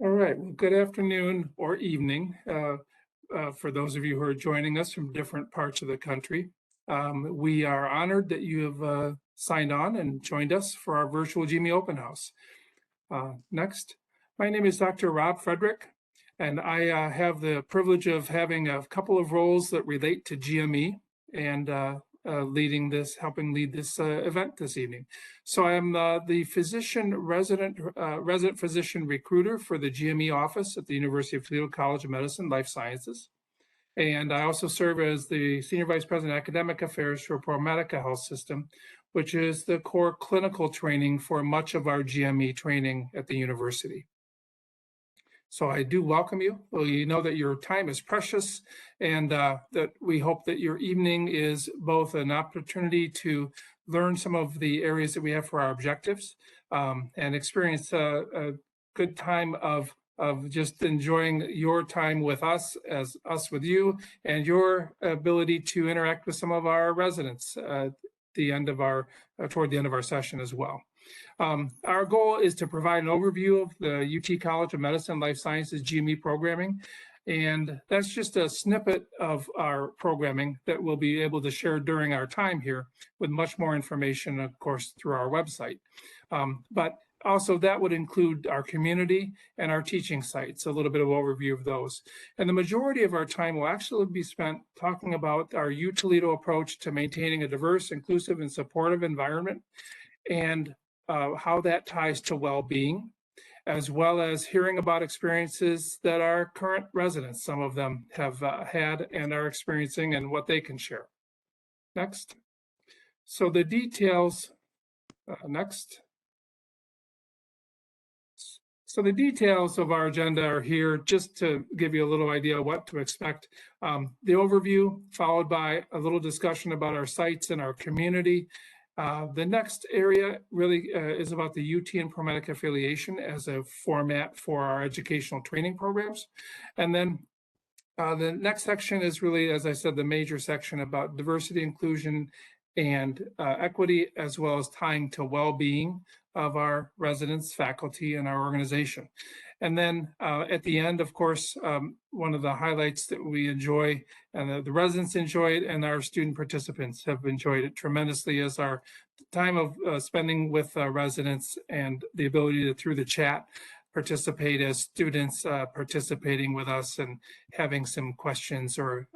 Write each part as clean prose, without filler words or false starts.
All right, well, good afternoon or evening for those of you who are joining us from different parts of the country. We are honored that you have signed on and joined us for our virtual GME open house. Next, my name is Dr. Rob Frederick, and I have the privilege of having a couple of roles that relate to GME and helping lead this event this evening. So I am the resident physician recruiter for the GME office at the University of Toledo College of Medicine, Life Sciences. And I also serve as the Senior Vice President Academic Affairs for ProMedica Health System, which is the core clinical training for much of our GME training at the university. So I do welcome you. Well, you know that your time is precious, and that we hope that your evening is both an opportunity to learn some of the areas that we have for our objectives and experience a good time of just enjoying your time with us, as us with you, and your ability to interact with some of our residents toward the end of our session as well. Our goal is to provide an overview of the UT College of Medicine and Life Sciences GME programming. And that's just a snippet of our programming that we'll be able to share during our time here, with much more information, of course, through our website. But also that would include our community and our teaching sites, a little bit of overview of those. And the majority of our time will actually be spent talking about our UToledo approach to maintaining a diverse, inclusive, and supportive environment, and how that ties to well-being, as well as hearing about experiences that our current residents, some of them have had and are experiencing, and what they can share. Next. So the details, next. So the details of our agenda are here just to give you a little idea of what to expect. The overview, followed by a little discussion about our sites and our community. The next area really is about the UT and ProMedica affiliation as a format for our educational training programs. And then the next section is really, as I said, the major section about diversity, inclusion, and equity, as well as tying to well-being of our residents, faculty, and our organization. And then at the end, of course, one of the highlights that we enjoy, and the residents enjoy it, and our student participants have enjoyed it tremendously, is our time of spending with residents and the ability to, through the chat, participate as students participating with us and having some questions or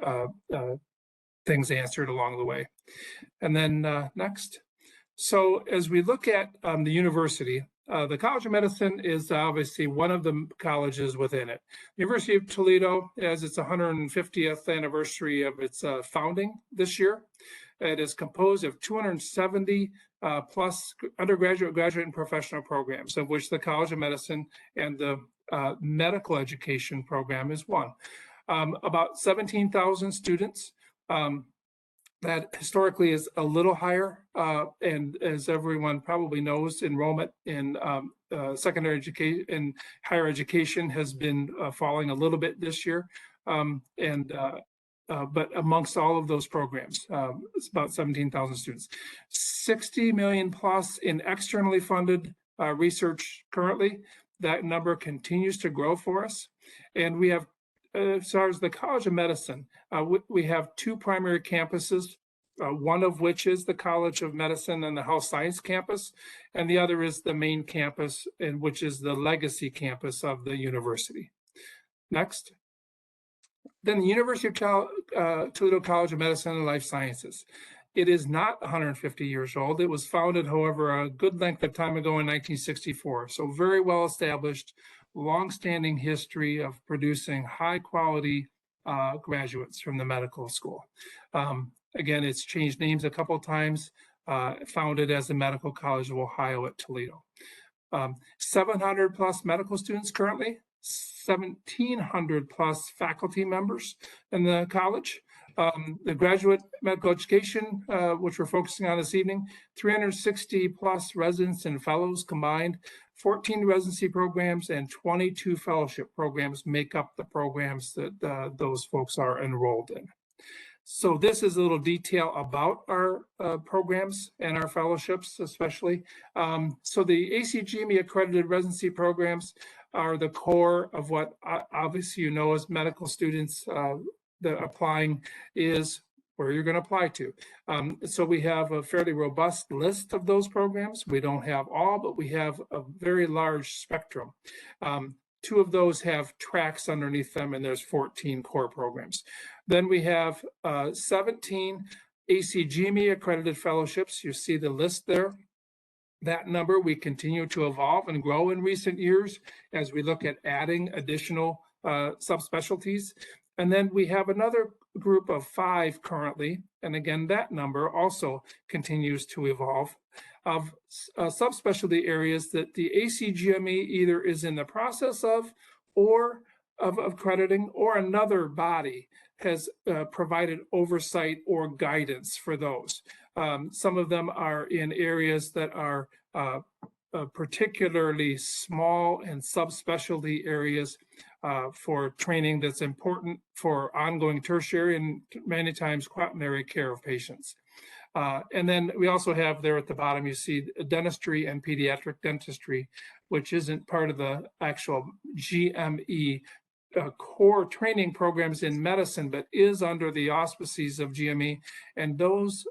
things answered along the way. And then next. So as we look at the university, the College of Medicine is obviously one of the colleges within it. The University of Toledo has its 150th anniversary of its founding this year. It is composed of 270 plus undergraduate, graduate, and professional programs, of which the College of Medicine and the medical education program is one. About 17,000 students. That historically is a little higher, and as everyone probably knows, enrollment in secondary education and higher education has been falling a little bit this year, but amongst all of those programs, it's about 17,000 students. 60 million plus in externally funded research currently. That number continues to grow for us, and we have, as far as the College of Medicine, we have two primary campuses, one of which is the College of Medicine and the Health Science campus, and the other is the main campus, and which is the legacy campus of the university. Next. Then the University of Toledo College of Medicine and Life Sciences. It is not 150 years old. It was founded, however, a good length of time ago in 1964, so very well established, long-standing history of producing high-quality graduates from the medical school. Again, it's changed names a couple of times, founded as the Medical College of Ohio at Toledo. 700 plus medical students currently, 1,700 plus faculty members in the college. The graduate medical education, which we're focusing on this evening, 360 plus residents and fellows combined, 14 residency programs and 22 fellowship programs make up the programs that those folks are enrolled in. So this is a little detail about our programs and our fellowships, especially. So the ACGME accredited residency programs are the core of what obviously you know as medical students that applying is where you're going to apply to. So we have a fairly robust list of those programs. We don't have all, but we have a very large spectrum. 2 of those have tracks underneath them, and there's 14 core programs. Then we have 17 GME accredited fellowships. You see the list there. That number we continue to evolve and grow in recent years as we look at adding additional subspecialties. And then we have another group of 5 currently, and again, that number also continues to evolve, of subspecialty areas that the ACGME either is in the process of or of accrediting, or another body has provided oversight or guidance for those. Some of them are in areas that are particularly small and subspecialty areas for training that's important for ongoing tertiary and many times quaternary care of patients. And then we also have there at the bottom, you see dentistry and pediatric dentistry, which isn't part of the actual GME core training programs in medicine, but is under the auspices of GME. And those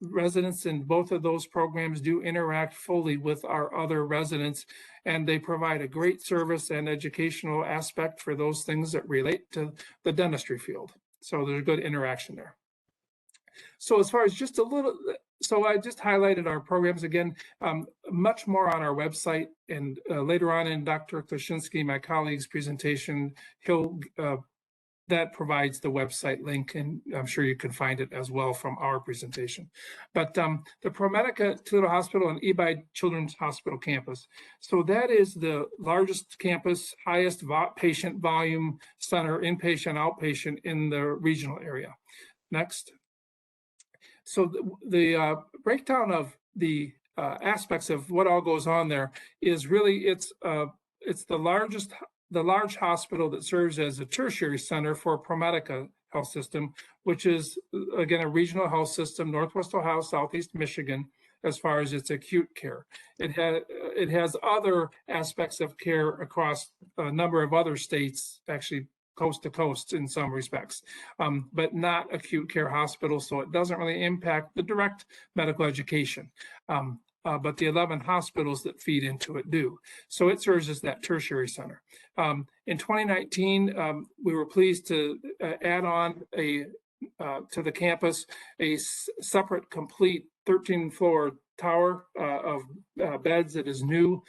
residents in both of those programs do interact fully with our other residents, and they provide a great service and educational aspect for those things that relate to the dentistry field. So there's good interaction there. So as far as just a little, so I just highlighted our programs again, much more on our website, and later on in Dr. Clashinski, my colleague's presentation, that provides the website link, and I'm sure you can find it as well from our presentation. But the ProMedica Toledo Hospital and Ebi Children's Hospital campus. So that is the largest campus, highest patient volume center, inpatient, outpatient in the regional area. Next. So the breakdown of the aspects of what all goes on there is really, it's the large hospital that serves as a tertiary center for ProMedica Health System, which is, again, a regional health system, Northwest Ohio, Southeast Michigan, as far as its acute care. It has other aspects of care across a number of other states, actually coast to coast in some respects, but not acute care hospitals, so it doesn't really impact the direct medical education. But the 11 hospitals that feed into it do. So it serves as that tertiary center. In 2019, we were pleased to add on to the campus a separate, complete 13-floor tower of beds that is new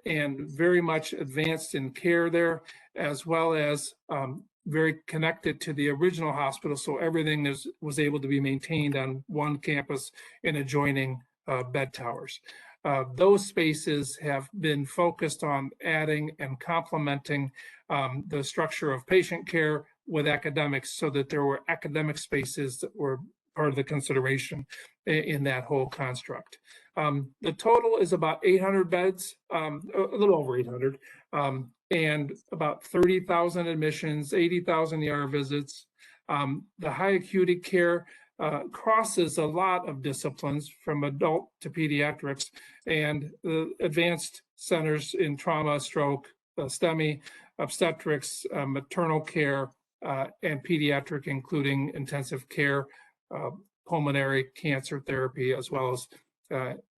and very much advanced in care there, as well as very connected to the original hospital. So everything was able to be maintained on one campus in adjoining bed towers. Those spaces have been focused on adding and complementing the structure of patient care with academics, so that there were academic spaces that were part of the consideration in that whole construct. The total is about 800 beds, a little over 800, and about 30,000 admissions, 80,000 ER visits. The high acuity care crosses a lot of disciplines from adult to pediatrics, and the advanced centers in trauma, stroke, STEMI, obstetrics, maternal care, and pediatric, including intensive care, pulmonary cancer therapy, as well as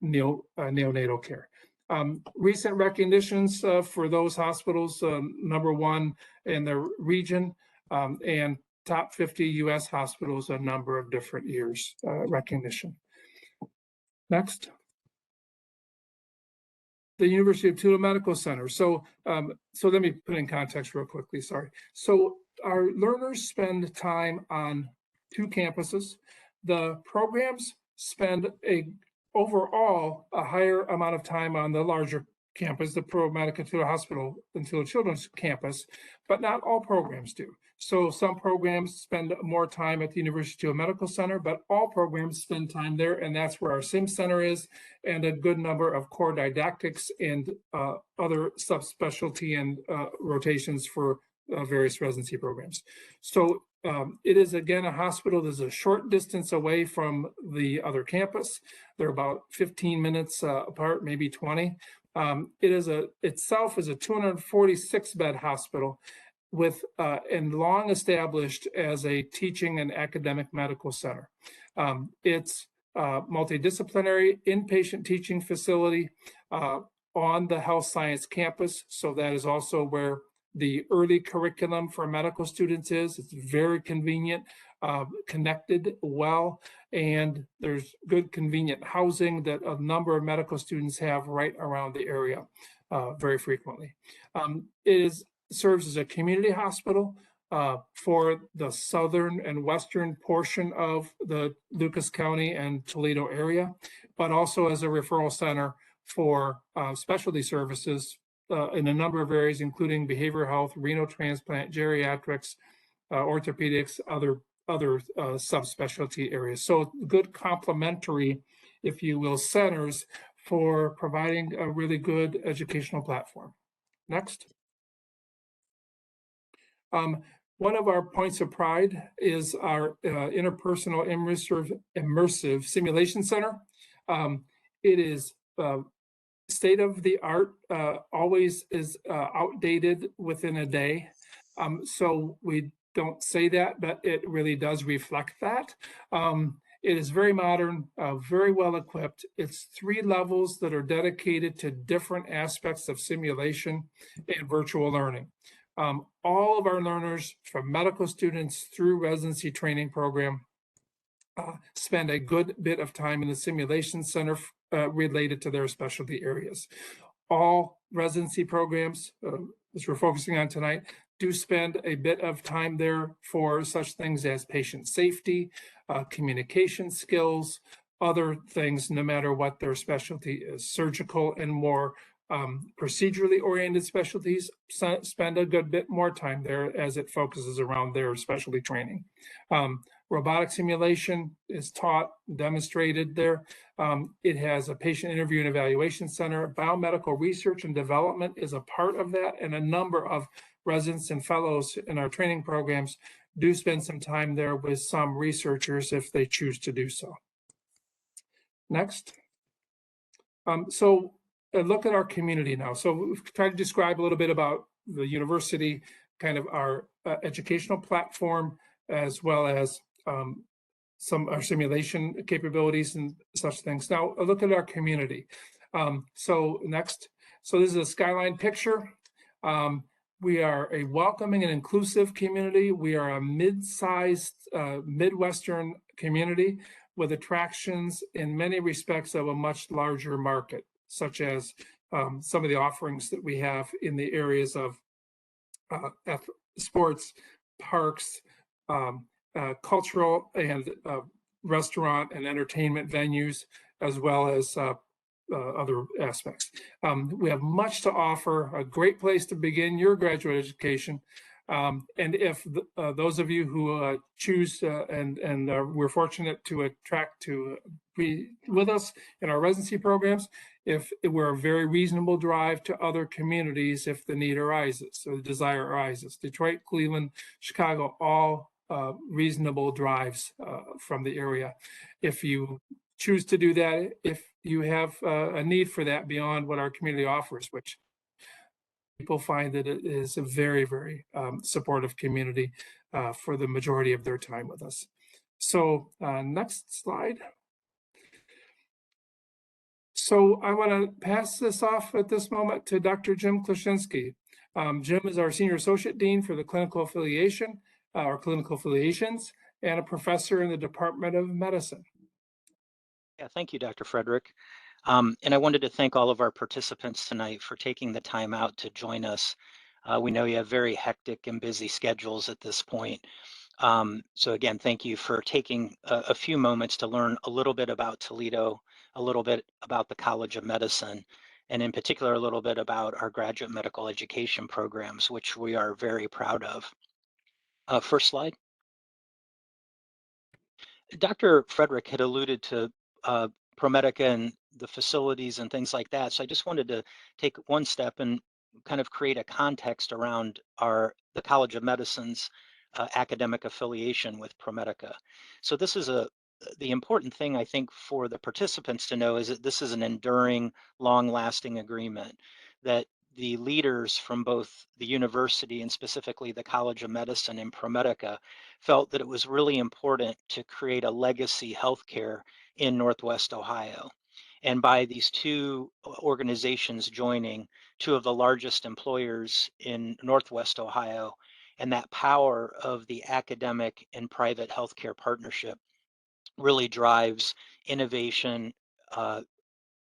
neonatal care. Recent recognitions for those hospitals, #1 in the region, and top 50 US hospitals, a number of different years recognition. Next. The University of Toledo Medical Center. So let me put in context real quickly, sorry. So our learners spend time on 2 campuses. The programs spend overall a higher amount of time on the larger campus, the ProMedica Toledo Hospital and Toledo Children's campus, but not all programs do. So some programs spend more time at the University of Toledo Medical Center, but all programs spend time there, and that's where our SIM Center is, and a good number of core didactics and other subspecialty and rotations for various residency programs. So it is, again, a hospital that's a short distance away from the other campus. They're about 15 minutes apart, maybe 20. Itself is a 246 bed hospital with and long established as a teaching and academic medical center. It's a multidisciplinary inpatient teaching facility on the health science campus. So that is also where the early curriculum for medical students is. It's very convenient, connected well, and there's good convenient housing that a number of medical students have right around the area very frequently. It serves as a community hospital for the southern and western portion of the Lucas County and Toledo area, but also as a referral center for specialty services in a number of areas, including behavioral health, renal transplant, geriatrics, orthopedics, other subspecialty areas. So good complementary, if you will, centers for providing a really good educational platform. Next. One of our points of pride is our interpersonal immersive simulation center. It is state of the art, always is outdated within a day. So we don't say that, but it really does reflect that. It is very modern, very well equipped. It's 3 levels that are dedicated to different aspects of simulation and virtual learning. All of our learners, from medical students through residency training program, spend a good bit of time in the simulation center related to their specialty areas. All residency programs, which we're focusing on tonight, do spend a bit of time there for such things as patient safety, communication skills, other things, no matter what their specialty is. Surgical and more procedurally oriented specialties spend a good bit more time there as it focuses around their specialty training. Robotic simulation is taught, demonstrated there. It has a patient interview and evaluation center. Biomedical research and development is a part of that, and a number of residents and fellows in our training programs do spend some time there with some researchers if they choose to do so. Next. So look at our community now. So we've tried to describe a little bit about the university, kind of our educational platform, as well as some our simulation capabilities and such things. Now look at our community. So next, so this is a skyline picture. We are a welcoming and inclusive community. We are a mid-sized Midwestern community with attractions in many respects of a much larger market, such as some of the offerings that we have in the areas of sports, parks, cultural and restaurant and entertainment venues, as well as other aspects. We have much to offer, a great place to begin your graduate education. And if those of you who choose and we're fortunate to attract to be with us in our residency programs, if we're a very reasonable drive to other communities if the need arises or the desire arises. Detroit, Cleveland, Chicago, all reasonable drives from the area. If you choose to do that, if you have a need for that beyond what our community offers, which people find that it is a very, very supportive community for the majority of their time with us. So next slide. So I want to pass this off at this moment to Dr. Jim Clashinski. Jim is our Senior Associate Dean for the Clinical Affiliation, or Clinical Affiliations, and a professor in the Department of Medicine. Yeah, thank you, Dr. Frederick. And I wanted to thank all of our participants tonight for taking the time out to join us. We know you have very hectic and busy schedules at this point. So again, thank you for taking a few moments to learn a little bit about Toledo, a little bit about the College of Medicine, and in particular, a little bit about our graduate medical education programs, which we are very proud of. First slide. Dr. Frederick had alluded to ProMedica and the facilities and things like that. So I just wanted to take one step and kind of create a context around the College of Medicine's academic affiliation with ProMedica. So this is a the important thing I think for the participants to know is that this is an enduring, long-lasting agreement that the leaders from both the university and specifically the College of Medicine in ProMedica felt that it was really important to create a legacy healthcare in Northwest Ohio. And by these two organizations joining, two of the largest employers in Northwest Ohio, and that power of the academic and private healthcare partnership really drives innovation, uh,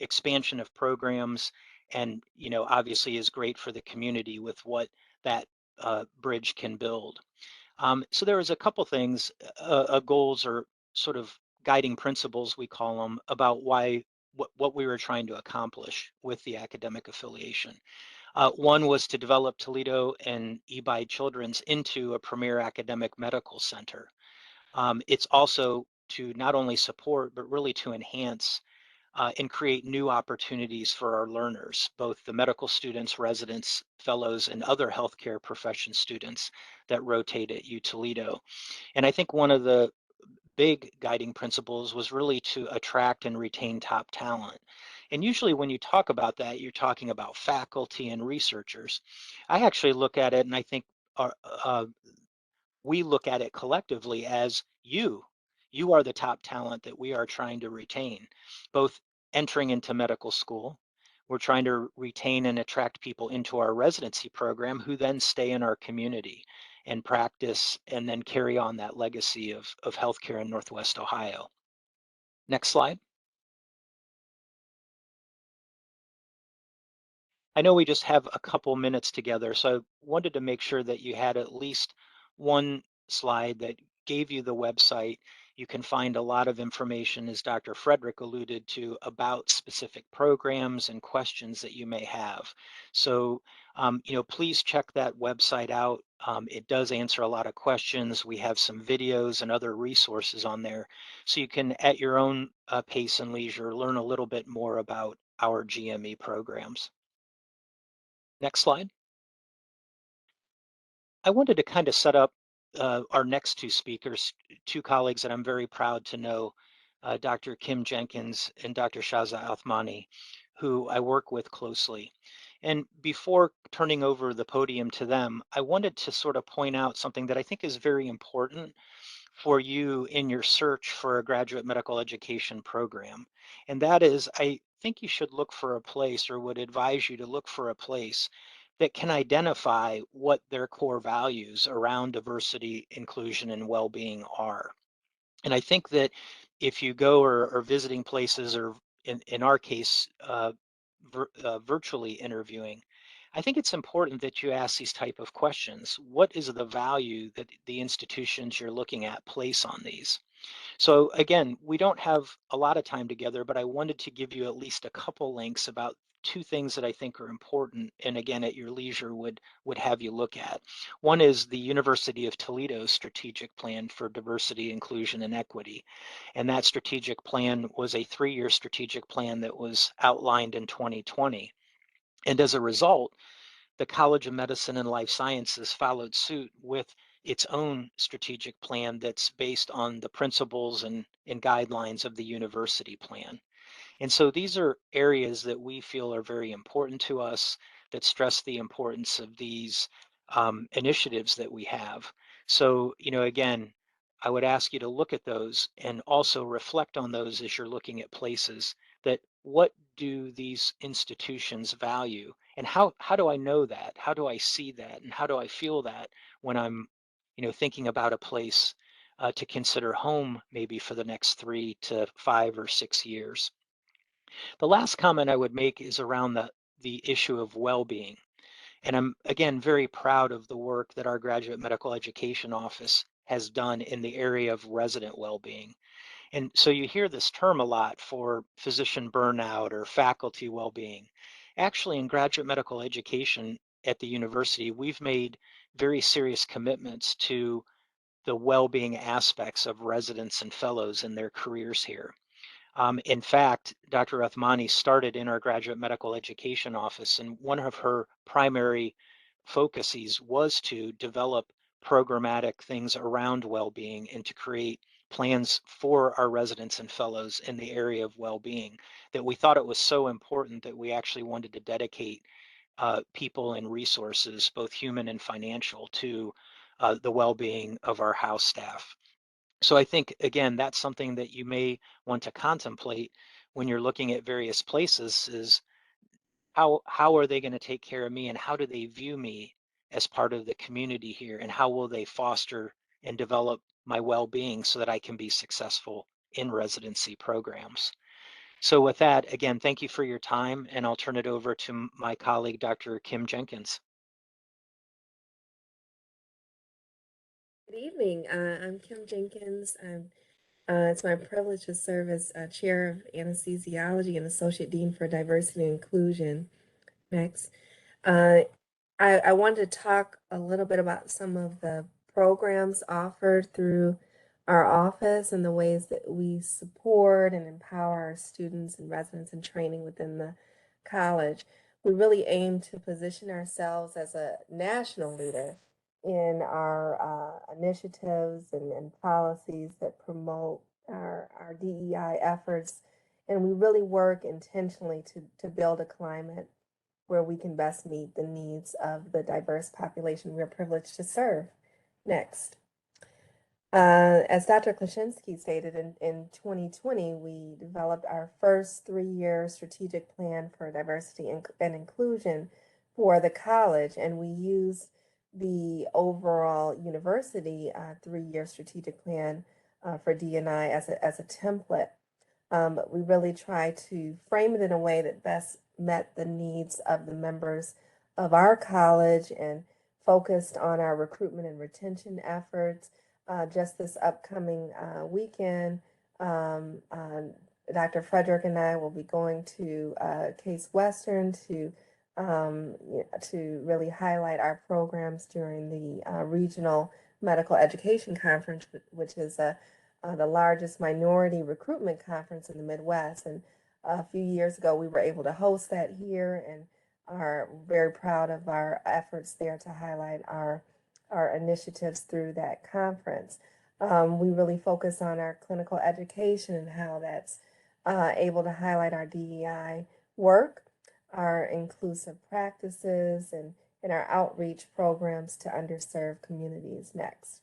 expansion of programs, and obviously is great for the community with what that bridge can build. So there was a couple things, goals or sort of guiding principles we call them about what we were trying to accomplish with the academic affiliation. One was to develop Toledo and Ebi Children's into a premier academic medical center. It's also to not only support, but really to enhance and create new opportunities for our learners, both the medical students, residents, fellows, and other healthcare profession students that rotate at UToledo. And I think one of the big guiding principles was really to attract and retain top talent. And usually when you talk about that, you're talking about faculty and researchers. I actually look at it and I think our, we look at it collectively as you. You are the top talent that we are trying to retain, both entering into medical school. We're trying to retain and attract people into our residency program who then stay in our community and practice and then carry on that legacy of healthcare in Northwest Ohio. Next slide. I know we just have a couple minutes together, so I wanted to make sure that you had at least one slide that gave you the website. You can find a lot of information, as Dr. Frederick alluded to, about specific programs and questions that you may have. So, please check that website out. It does answer a lot of questions. We have some videos and other resources on there, so you can, at your own pace and leisure, learn a little bit more about our GME programs. Next slide. I wanted to kind of set up our next two speakers, two colleagues that I'm very proud to know, Dr. Kim Jenkins and Dr. Shaza Athmani, who I work with closely. And before turning over the podium to them, I wanted to sort of point out something that I think is very important for you in your search for a graduate medical education program. And that is, I think you should look for a place, or would advise you to look for a place that can identify what their core values around diversity, inclusion, and well-being are. And I think that if you go or visiting places, or in our case, virtually interviewing, I think it's important that you ask these type of questions. What is the value that the institutions you're looking at place on these? So again, we don't have a lot of time together, but I wanted to give you at least a couple links about two things that I think are important, and again, at your leisure would have you look at. One is the University of Toledo's strategic plan for diversity, inclusion, and equity. And that strategic plan was a 3-year strategic plan that was outlined in 2020. And as a result, the College of Medicine and Life Sciences followed suit with its own strategic plan that's based on the principles and guidelines of the university plan. And so these are areas that we feel are very important to us, that stress the importance of these initiatives that we have. So, again, I would ask you to look at those and also reflect on those as you're looking at places, that what do these institutions value? And how do I know that? How do I see that? And how do I feel that when I'm, thinking about a place to consider home maybe for the next 3 to 5 or 6 years? The last comment I would make is around the issue of well-being. And I'm, again, very proud of the work that our Graduate Medical Education Office has done in the area of resident well-being. And so you hear this term a lot for physician burnout or faculty well-being. Actually, in graduate medical education at the university, we've made very serious commitments to the well-being aspects of residents and fellows in their careers here. In fact, Dr. Rathmani started in our graduate medical education office, and one of her primary focuses was to develop programmatic things around well-being and to create plans for our residents and fellows in the area of well-being, that we thought it was so important that we actually wanted to dedicate people and resources, both human and financial, to the well-being of our house staff. So I think, again, that's something that you may want to contemplate when you're looking at various places, is how are they going to take care of me, and how do they view me as part of the community here, and how will they foster and develop my well-being so that I can be successful in residency programs. So with that, again, thank you for your time, and I'll turn it over to my colleague, Dr. Kim Jenkins. Good evening. I'm Kim Jenkins. It's my privilege to serve as Chair of Anesthesiology and Associate Dean for Diversity and Inclusion. Next. I wanted to talk a little bit about some of the programs offered through our office and the ways that we support and empower our students and residents in training within the college. We really aim to position ourselves as a national leader in our initiatives and policies that promote our DEI efforts. And we really work intentionally to build a climate where we can best meet the needs of the diverse population we're privileged to serve. Next. As Dr. Clashinski stated, in 2020, we developed our first 3-year strategic plan for diversity and inclusion for the college, and we used the overall university 3-year strategic plan for D&I as a template. But we really try to frame it in a way that best met the needs of the members of our college and focused on our recruitment and retention efforts. Just this upcoming weekend, Dr. Frederick and I will be going to Case Western to really highlight our programs during the Regional Medical Education Conference, which is the largest minority recruitment conference in the Midwest. And a few years ago, we were able to host that here and are very proud of our efforts there to highlight our initiatives through that conference. We really focus on our clinical education and how that's able to highlight our DEI work, our inclusive practices, and our outreach programs to underserved communities. Next.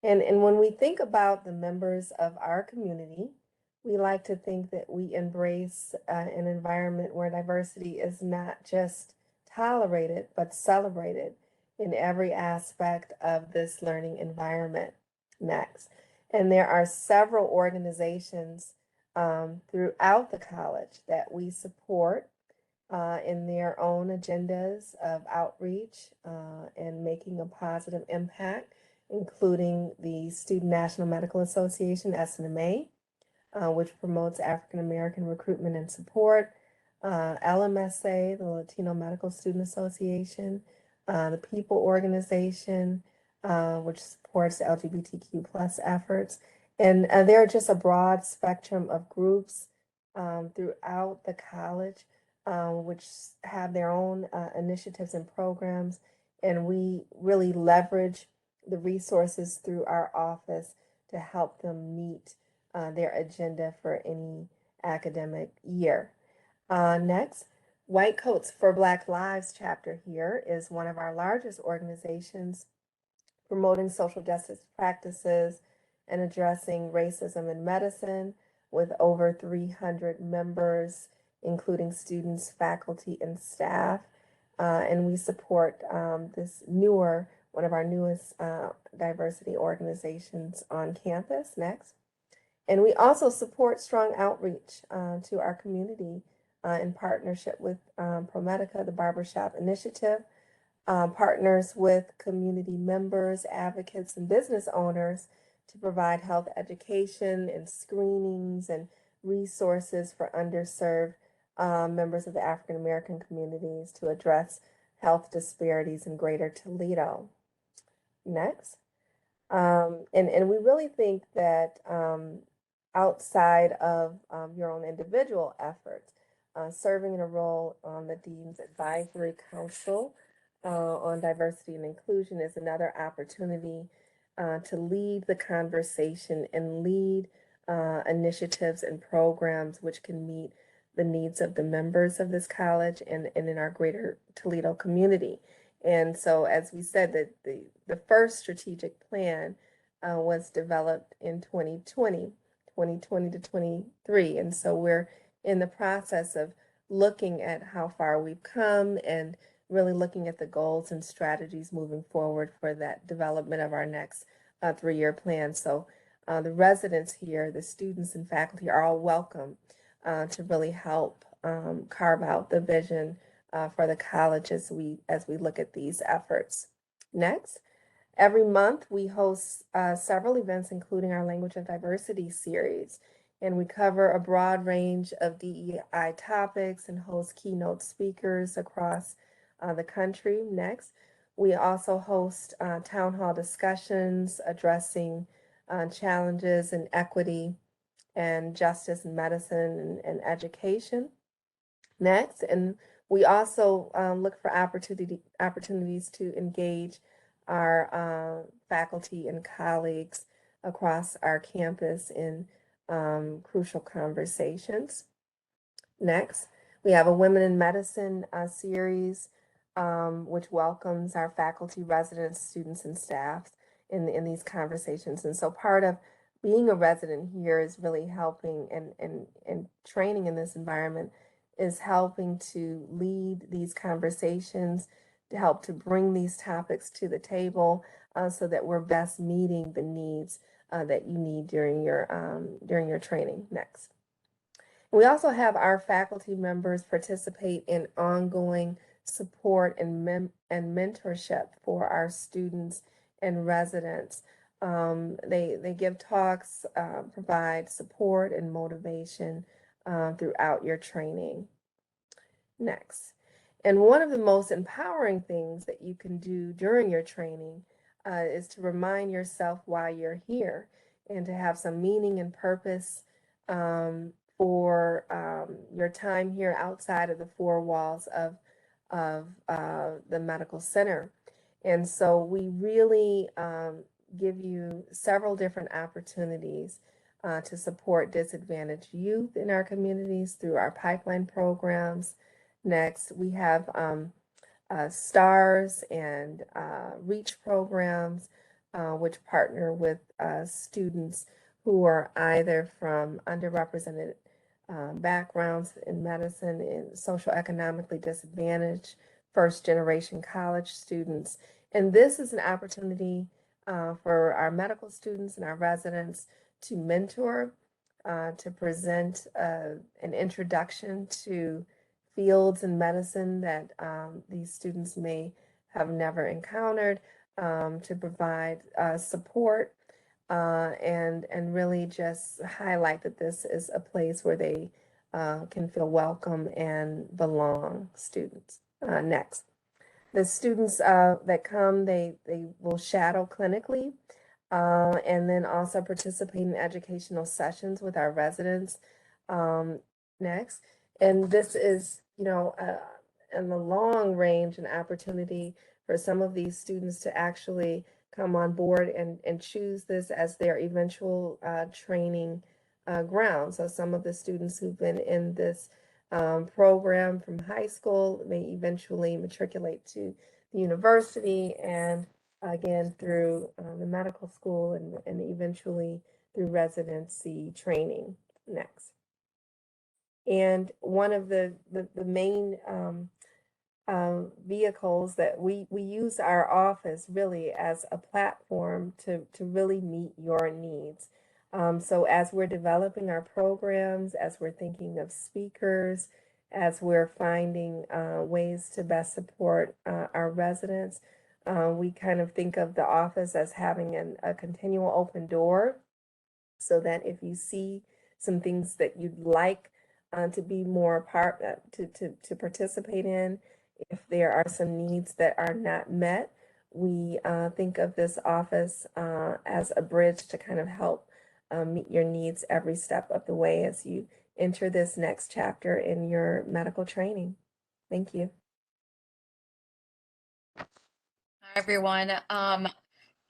And when we think about the members of our community, we like to think that we embrace an environment where diversity is not just tolerated, but celebrated in every aspect of this learning environment. Next. And there are several organizations throughout the college that we support in their own agendas of outreach and making a positive impact, including the Student National Medical Association, SNMA, which promotes African American recruitment and support, LMSA, the Latino Medical Student Association, the People Organization, which supports LGBTQ plus efforts. And there are just a broad spectrum of groups throughout the college which have their own initiatives and programs. And we really leverage the resources through our office to help them meet their agenda for any academic year. Next, White Coats for Black Lives chapter here is one of our largest organizations promoting social justice practices and addressing racism in medicine, with over 300 members, including students, faculty, and staff. And we support one of our newest diversity organizations on campus. Next. And we also support strong outreach to our community in partnership with ProMedica, the Barbershop Initiative, partners with community members, advocates, and business owners to provide health education and screenings and resources for underserved members of the African American communities to address health disparities in Greater Toledo. Next. And we really think that outside of your own individual efforts, serving in a role on the Dean's Advisory Council on Diversity and Inclusion is another opportunity to lead the conversation and lead initiatives and programs which can meet the needs of the members of this college and in our greater Toledo community. And so, as we said, that the first strategic plan was developed in 2020 to 23. And so we're in the process of looking at how far we've come and really looking at the goals and strategies moving forward for that development of our next 3-year plan. So the residents here, the students and faculty are all welcome to really help carve out the vision for the college as we look at these efforts. Next. Every month, we host several events, including our Language of Diversity series, and we cover a broad range of DEI topics and host keynote speakers across the country. Next, we also host town hall discussions addressing challenges in equity and justice in medicine and education. Next, and we also look for opportunities to engage our faculty and colleagues across our campus in crucial conversations. Next, we have a Women in Medicine series, which welcomes our faculty, residents, students, and staff in these conversations. And so part of being a resident here is really helping and training in this environment is helping to lead these conversations, to help to bring these topics to the table so that we're best meeting the needs that you need during your training. Next. We also have our faculty members participate in ongoing support and mentorship for our students and residents. They give talks, provide support and motivation throughout your training. Next. And one of the most empowering things that you can do during your training is to remind yourself why you're here and to have some meaning and purpose for your time here outside of the 4 walls of the medical center. And so we really give you several different opportunities to support disadvantaged youth in our communities through our pipeline programs. Next, we have STARS and REACH programs, which partner with students who are either from underrepresented backgrounds in medicine and socioeconomically disadvantaged, first-generation college students. And this is an opportunity for our medical students and our residents to mentor, to present an introduction to fields in medicine that these students may have never encountered, to provide support and really just highlight that this is a place where they can feel welcome and belong. Students. Next. The students that come, they will shadow clinically and then also participate in educational sessions with our residents. Next. And this is, in the long range, an opportunity for some of these students to actually come on board and choose this as their eventual training ground. So some of the students who've been in this program from high school may eventually matriculate to the university and again through the medical school and eventually through residency training. Next. And one of the main vehicles that we use our office really as a platform to really meet your needs. So as we're developing our programs, as we're thinking of speakers, as we're finding ways to best support our residents, we kind of think of the office as having a continual open door so that if you see some things that you'd like to be more a part to participate in, if there are some needs that are not met, we think of this office as a bridge to kind of help meet your needs every step of the way as you enter this next chapter in your medical training. Thank you. Hi, everyone.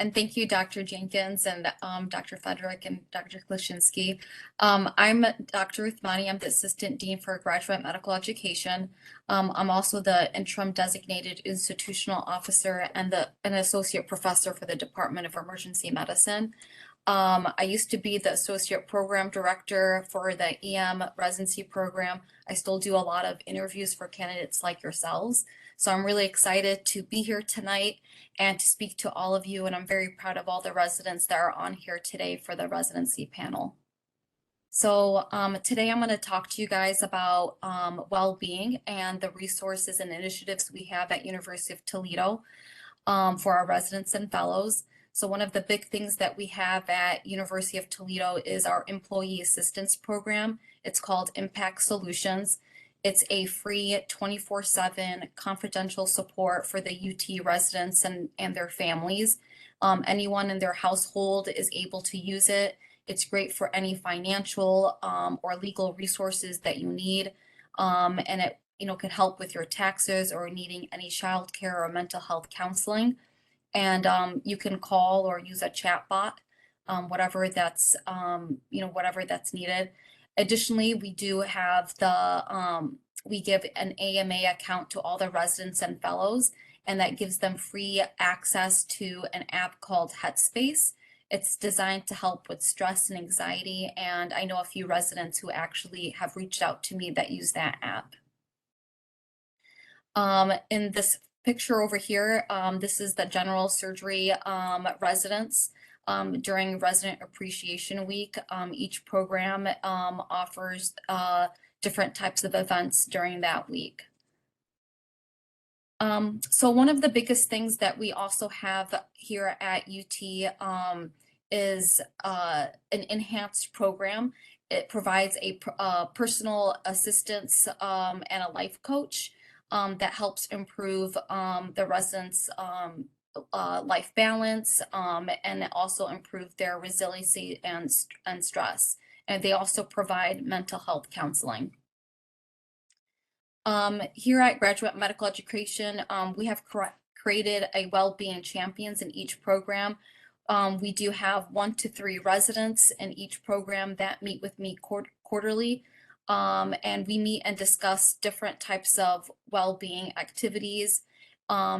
And thank you, Dr. Jenkins and Dr. Frederick and Dr. Clashinski. I'm Dr. Uthmani. I'm the Assistant Dean for Graduate Medical Education. I'm also the Interim Designated Institutional Officer and an Associate Professor for the Department of Emergency Medicine. I used to be the Associate Program Director for the EM Residency Program. I still do a lot of interviews for candidates like yourselves. So I'm really excited to be here tonight and to speak to all of you. And I'm very proud of all the residents that are on here today for the residency panel. So today I'm going to talk to you guys about well-being and the resources and initiatives we have at University of Toledo for our residents and fellows. So one of the big things that we have at University of Toledo is our employee assistance program. It's called Impact Solutions. It's a free 24/7 confidential support for the UT residents and their families. Anyone in their household is able to use it. It's great for any financial or legal resources that you need. And it can help with your taxes or needing any childcare or mental health counseling. And you can call or use a chat bot, whatever that's needed. Additionally, we do have we give an AMA account to all the residents and fellows, and that gives them free access to an app called Headspace. It's designed to help with stress and anxiety, and I know a few residents who actually have reached out to me that use that app. In this picture over here, this is the general surgery residents during Resident Appreciation Week. Each program offers different types of events during that week. So one of the biggest things that we also have here at UT is an enhanced program. It provides a personal assistance and a life coach that helps improve the residents' life balance and also improve their resiliency and stress. And they also provide mental health counseling. Here at Graduate Medical Education, we have created a well-being champions in each program. We do have 1 to 3 residents in each program that meet with me quarterly. And we meet and discuss different types of well-being activities,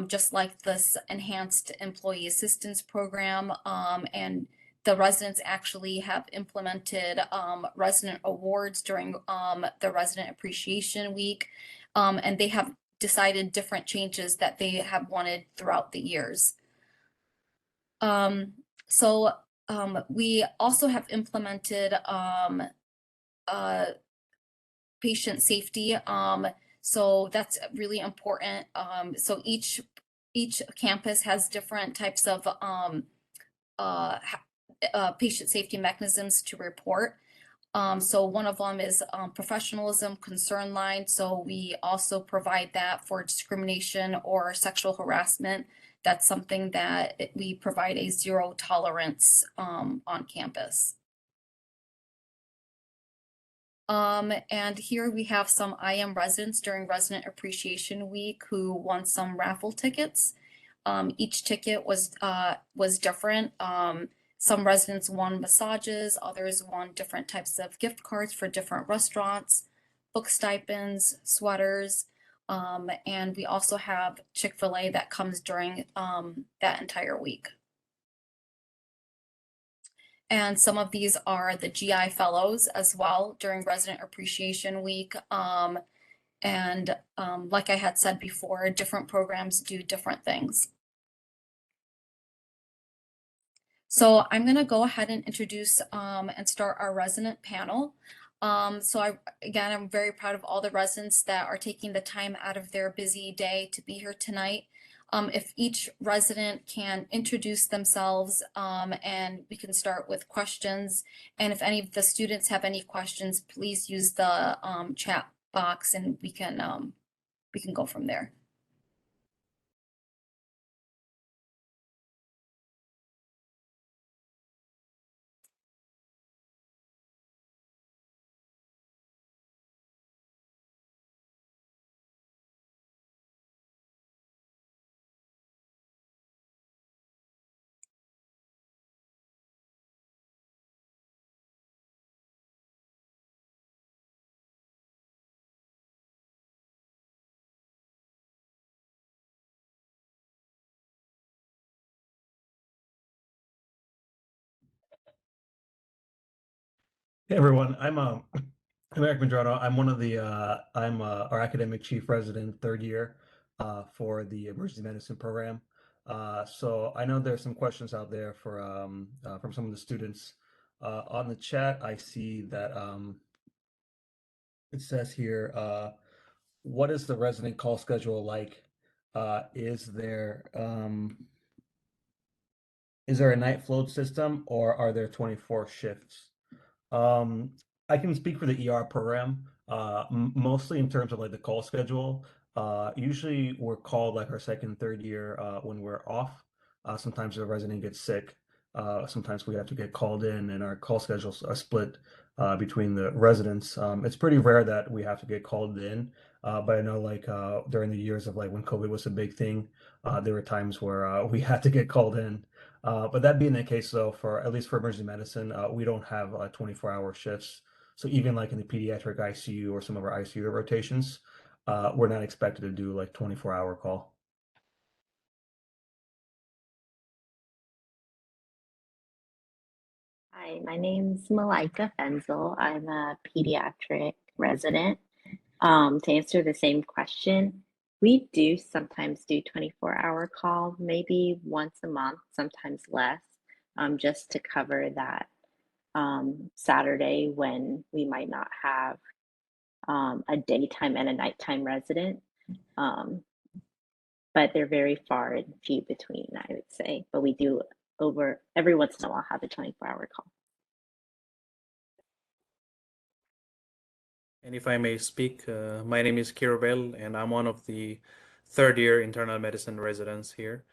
just like this enhanced employee assistance program. And the residents actually have implemented resident awards during the Resident Appreciation Week, and they have decided different changes that they have wanted throughout the years. We also have implemented patient safety. So that's really important. So each campus has different types of patient safety mechanisms to report. So one of them is professionalism concern line. So we also provide that for discrimination or sexual harassment. That's something that we provide a zero tolerance on campus. And here we have some IM residents during Resident Appreciation Week who won some raffle tickets. Each ticket was different. Some residents won massages, others won different types of gift cards for different restaurants, book stipends, sweaters, and we also have Chick-fil-A that comes during that entire week. And some of these are the GI fellows as well during Resident Appreciation Week. Like I had said before, different programs do different things. So I'm going to go ahead and introduce and start our resident panel. I'm very proud of all the residents that are taking the time out of their busy day to be here tonight. If each resident can introduce themselves and we can start with questions. And if any of the students have any questions, please use the chat box and we can go from there. Hey everyone, I'm Eric Madrano. I'm one of the I'm our academic chief resident third year for the emergency medicine program. So I know there's some questions out there for from some of the students. On the chat, I see that it says here, what is the resident call schedule like? Is there a night float system or are there 24 shifts? Um, I can speak for the ER program, mostly in terms of like the call schedule. Usually we're called like our second, third year when we're off. Sometimes the resident gets sick. Sometimes we have to get called in, and our call schedules are split between the residents. It's pretty rare that we have to get called in, but I know like during the years of like when COVID was a big thing, there were times where we had to get called in. But that being the case, though, for at least for emergency medicine, we don't have 24-hour shifts. So even like in the pediatric ICU or some of our ICU rotations, we're not expected to do like 24-hour call. Hi, my name's Malika Fenzel. I'm a pediatric resident. To answer the same question, we do sometimes do 24-hour call, maybe once a month, sometimes less, just to cover that Saturday when we might not have a daytime and a nighttime resident. But they're very far and few between, I would say. But we do every once in a while have a 24-hour call. And if I may speak, my name is Kirabel, and I'm one of the third year internal medicine residents here.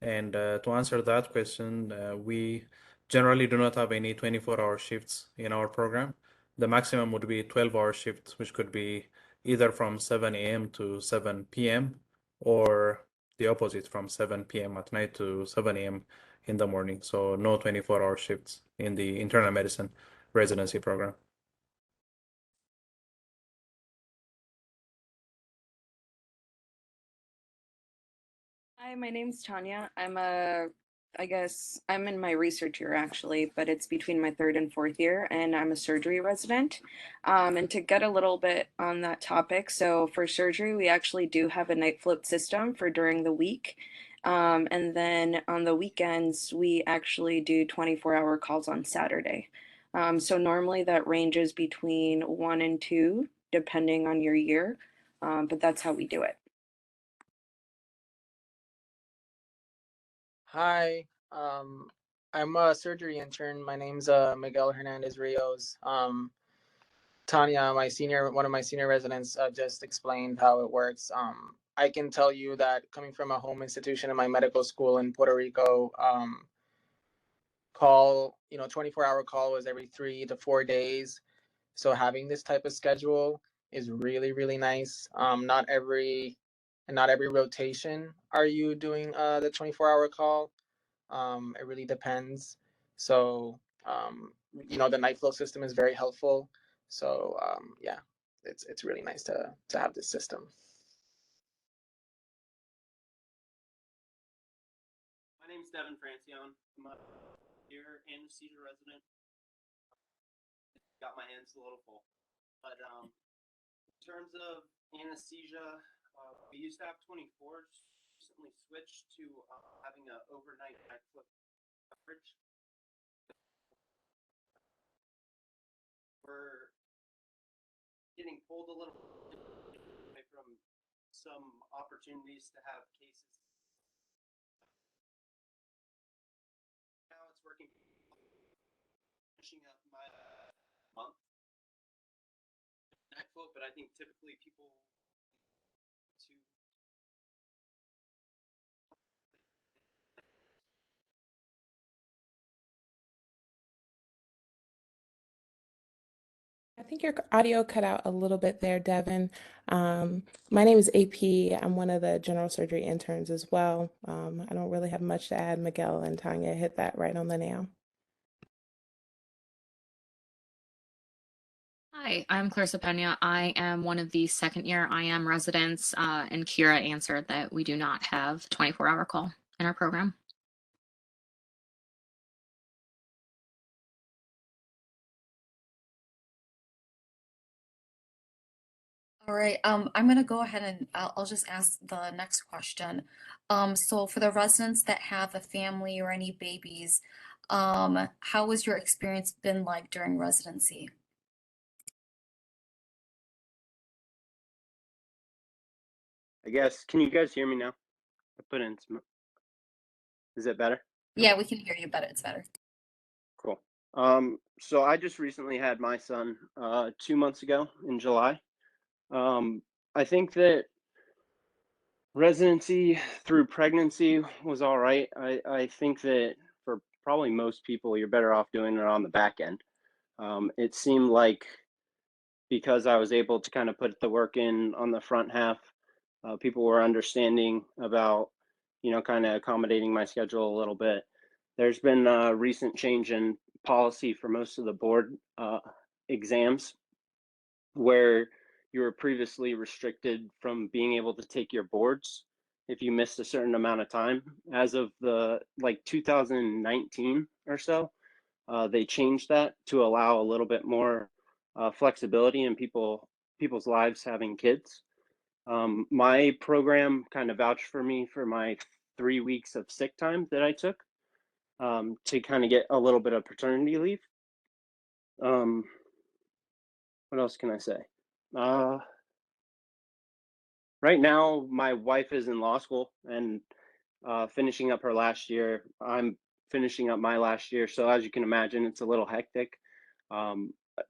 And to answer that question, we generally do not have any 24-hour shifts in our program. The maximum would be 12-hour shifts, which could be either from 7 a.m. to 7 p.m. or the opposite, from 7 p.m. at night to 7 a.m. in the morning. So no 24-hour shifts in the internal medicine residency program. Hi, my name's Tanya. I guess I'm in my research year actually, but it's between my third and fourth year, and I'm a surgery resident. And to get a little bit on that topic, so for surgery, we actually do have a night float system for during the week. And then on the weekends, we actually do 24-hour calls on Saturday. So normally that ranges between 1 and 2, depending on your year, but that's how we do it. Hi, I'm a surgery intern. My name's Miguel Hernandez Rios. Tanya, one of my senior residents, just explained how it works. I can tell you that coming from a home institution in my medical school in Puerto Rico, 24-hour call was every 3 to 4 days. So having this type of schedule is really, really nice. Not every rotation are you doing the 24-hour call. It really depends. So, the night flow system is very helpful. So, yeah, it's really nice to have this system. My name's Devin Francione. I'm a here anesthesia resident. Got my hands a little full, but in terms of anesthesia, we used to have 24s. Recently switched to having an overnight night flow coverage. We're getting pulled a little away from some opportunities to have cases. Now it's working. Finishing up my month night float, but I think typically people to I think your audio cut out a little bit there, Devin. My name is AP. I'm one of the general surgery interns as well. I don't really have much to add. Miguel and Tanya hit that right on the nail. Hi, I'm Clarissa Pena. I am one of the second year IM residents, and Kira answered that we do not have 24-hour call in our program. All right, I'm gonna go ahead and I'll just ask the next question. So for the residents that have a family or any babies, how has your experience been like during residency? I guess, can you guys hear me now? I put in some, is it better? Yeah, we can hear you better. It's better. Cool. So I just recently had my son 2 months ago in July. I think that residency through pregnancy was all right. I think that for probably most people, you're better off doing it on the back end. It seemed like because I was able to kind of put the work in on the front half, people were understanding about, kind of accommodating my schedule a little bit. There's been a recent change in policy for most of the board exams where you were previously restricted from being able to take your boards if you missed a certain amount of time. As of the 2019 or so, they changed that to allow a little bit more flexibility in people's lives having kids. My program kind of vouched for me for my 3 weeks of sick time that I took to kind of get a little bit of paternity leave. What else can I say? Right now, my wife is in law school and finishing up her last year. I'm finishing up my last year, so as you can imagine, it's a little hectic.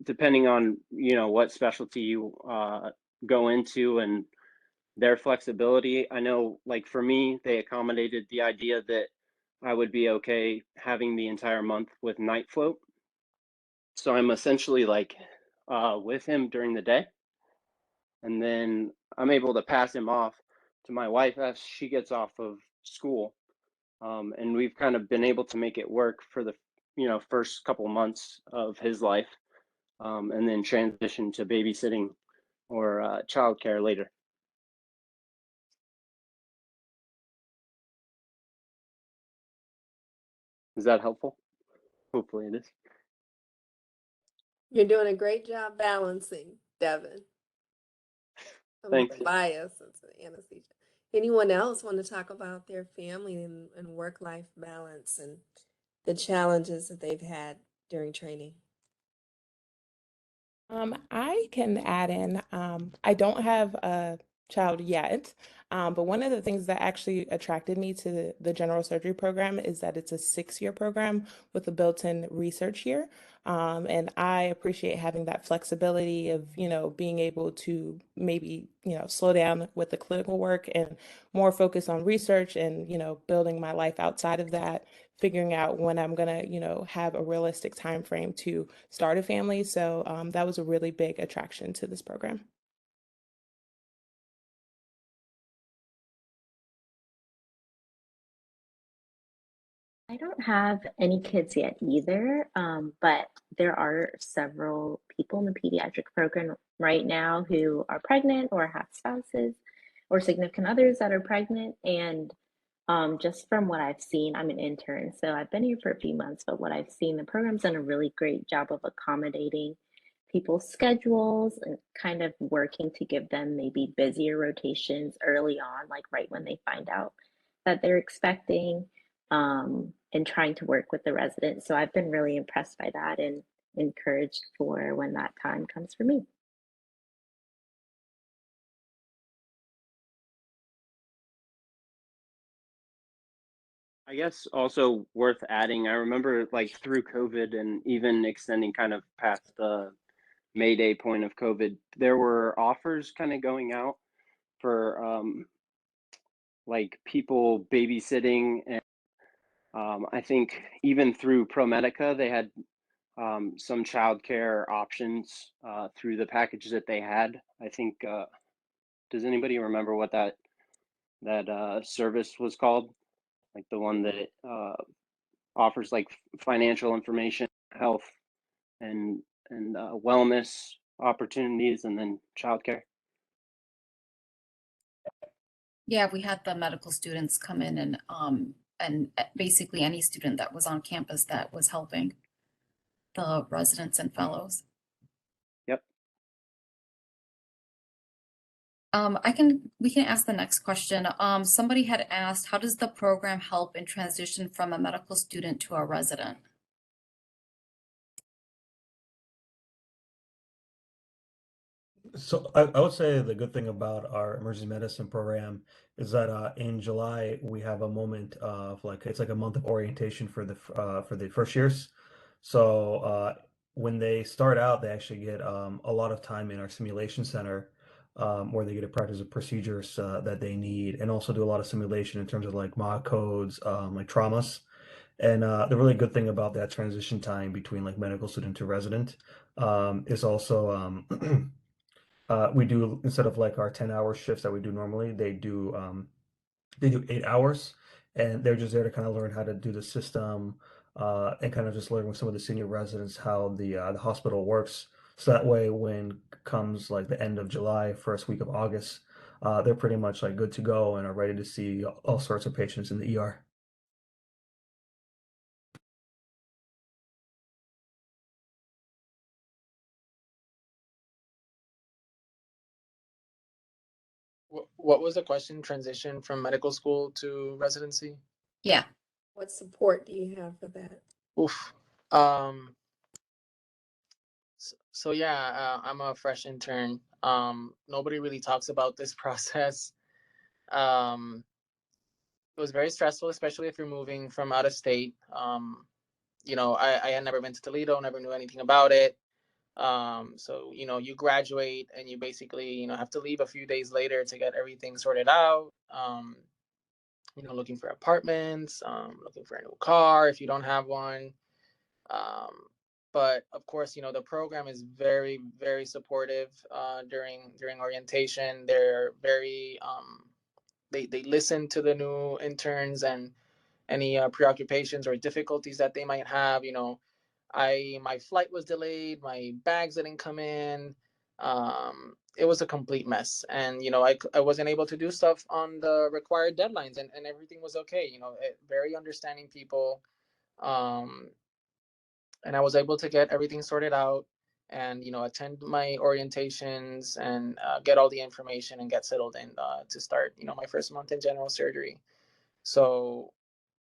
Depending on what specialty you go into and their flexibility. I know, like for me, they accommodated the idea that I would be okay having the entire month with night float. So I'm essentially with him during the day, and then I'm able to pass him off to my wife as she gets off of school. And we've kind of been able to make it work for the first couple months of his life, and then transition to babysitting or childcare later. Is that helpful? Hopefully it is. You're doing a great job balancing, Devin. I'm Thanks. biased into anesthesia. Anyone else want to talk about their family and work-life balance and the challenges that they've had during training? I can add in, I don't have a child yet, but one of the things that actually attracted me to the general surgery program is that it's a 6-year program with a built-in research year. And I appreciate having that flexibility of, being able to maybe, slow down with the clinical work and more focus on research and, building my life outside of that, figuring out when I'm gonna, have a realistic time frame to start a family. So that was a really big attraction to this program. I don't have any kids yet either, but there are several people in the pediatric program right now who are pregnant or have spouses or significant others that are pregnant. And just from what I've seen, I'm an intern, so I've been here for a few months, but what I've seen, the program's done a really great job of accommodating people's schedules and kind of working to give them maybe busier rotations early on, like right when they find out that they're expecting, and trying to work with the residents. So I've been really impressed by that and encouraged for when that time comes for me. I guess also worth adding, I remember through COVID and even extending kind of past the May Day point of COVID, there were offers kind of going out for people babysitting. And I think even through ProMedica, they had some childcare options through the package that they had. I think, does anybody remember what that service was called? Like the one that offers financial information, health, and wellness opportunities, and then childcare. Yeah, we had the medical students come in and basically any student that was on campus that was helping the residents and fellows. Yep. We can ask the next question. Somebody had asked, how does the program help in transition from a medical student to a resident? So I would say the good thing about our emergency medicine program is that in July we have a moment of like it's like a month of orientation for the first years. So when they start out, they actually get a lot of time in our simulation center where they get to practice the procedures that they need, and also do a lot of simulation in terms of like mod codes, like traumas. And the really good thing about that transition time between like medical student to resident is also we do, instead of like our 10-hour shifts that we do normally, they do 8 hours, and they're just there to kind of learn how to do the system and kind of just learn with some of the senior residents how the hospital works. So that way, when comes like the end of July, first week of August, they're pretty much like good to go and are ready to see all sorts of patients in the ER. What was the question? Transition from medical school to residency? Yeah. What support do you have for that? Oof. So yeah, I'm a fresh intern. Nobody really talks about this process. Um, it was very stressful, especially if you're moving from out of state. I had never been to Toledo, never knew anything about it. So you graduate and you basically have to leave a few days later to get everything sorted out. Looking for apartments, looking for a new car if you don't have one. Um, but of course, the program is very, very supportive during orientation. They're very they listen to the new interns and any preoccupations or difficulties that they might have. My flight was delayed, my bags didn't come in. It was a complete mess, and I wasn't able to do stuff on the required deadlines, and everything was okay. Very understanding people. Um, and I was able to get everything sorted out and attend my orientations and get all the information and get settled in to start my first month in general surgery. So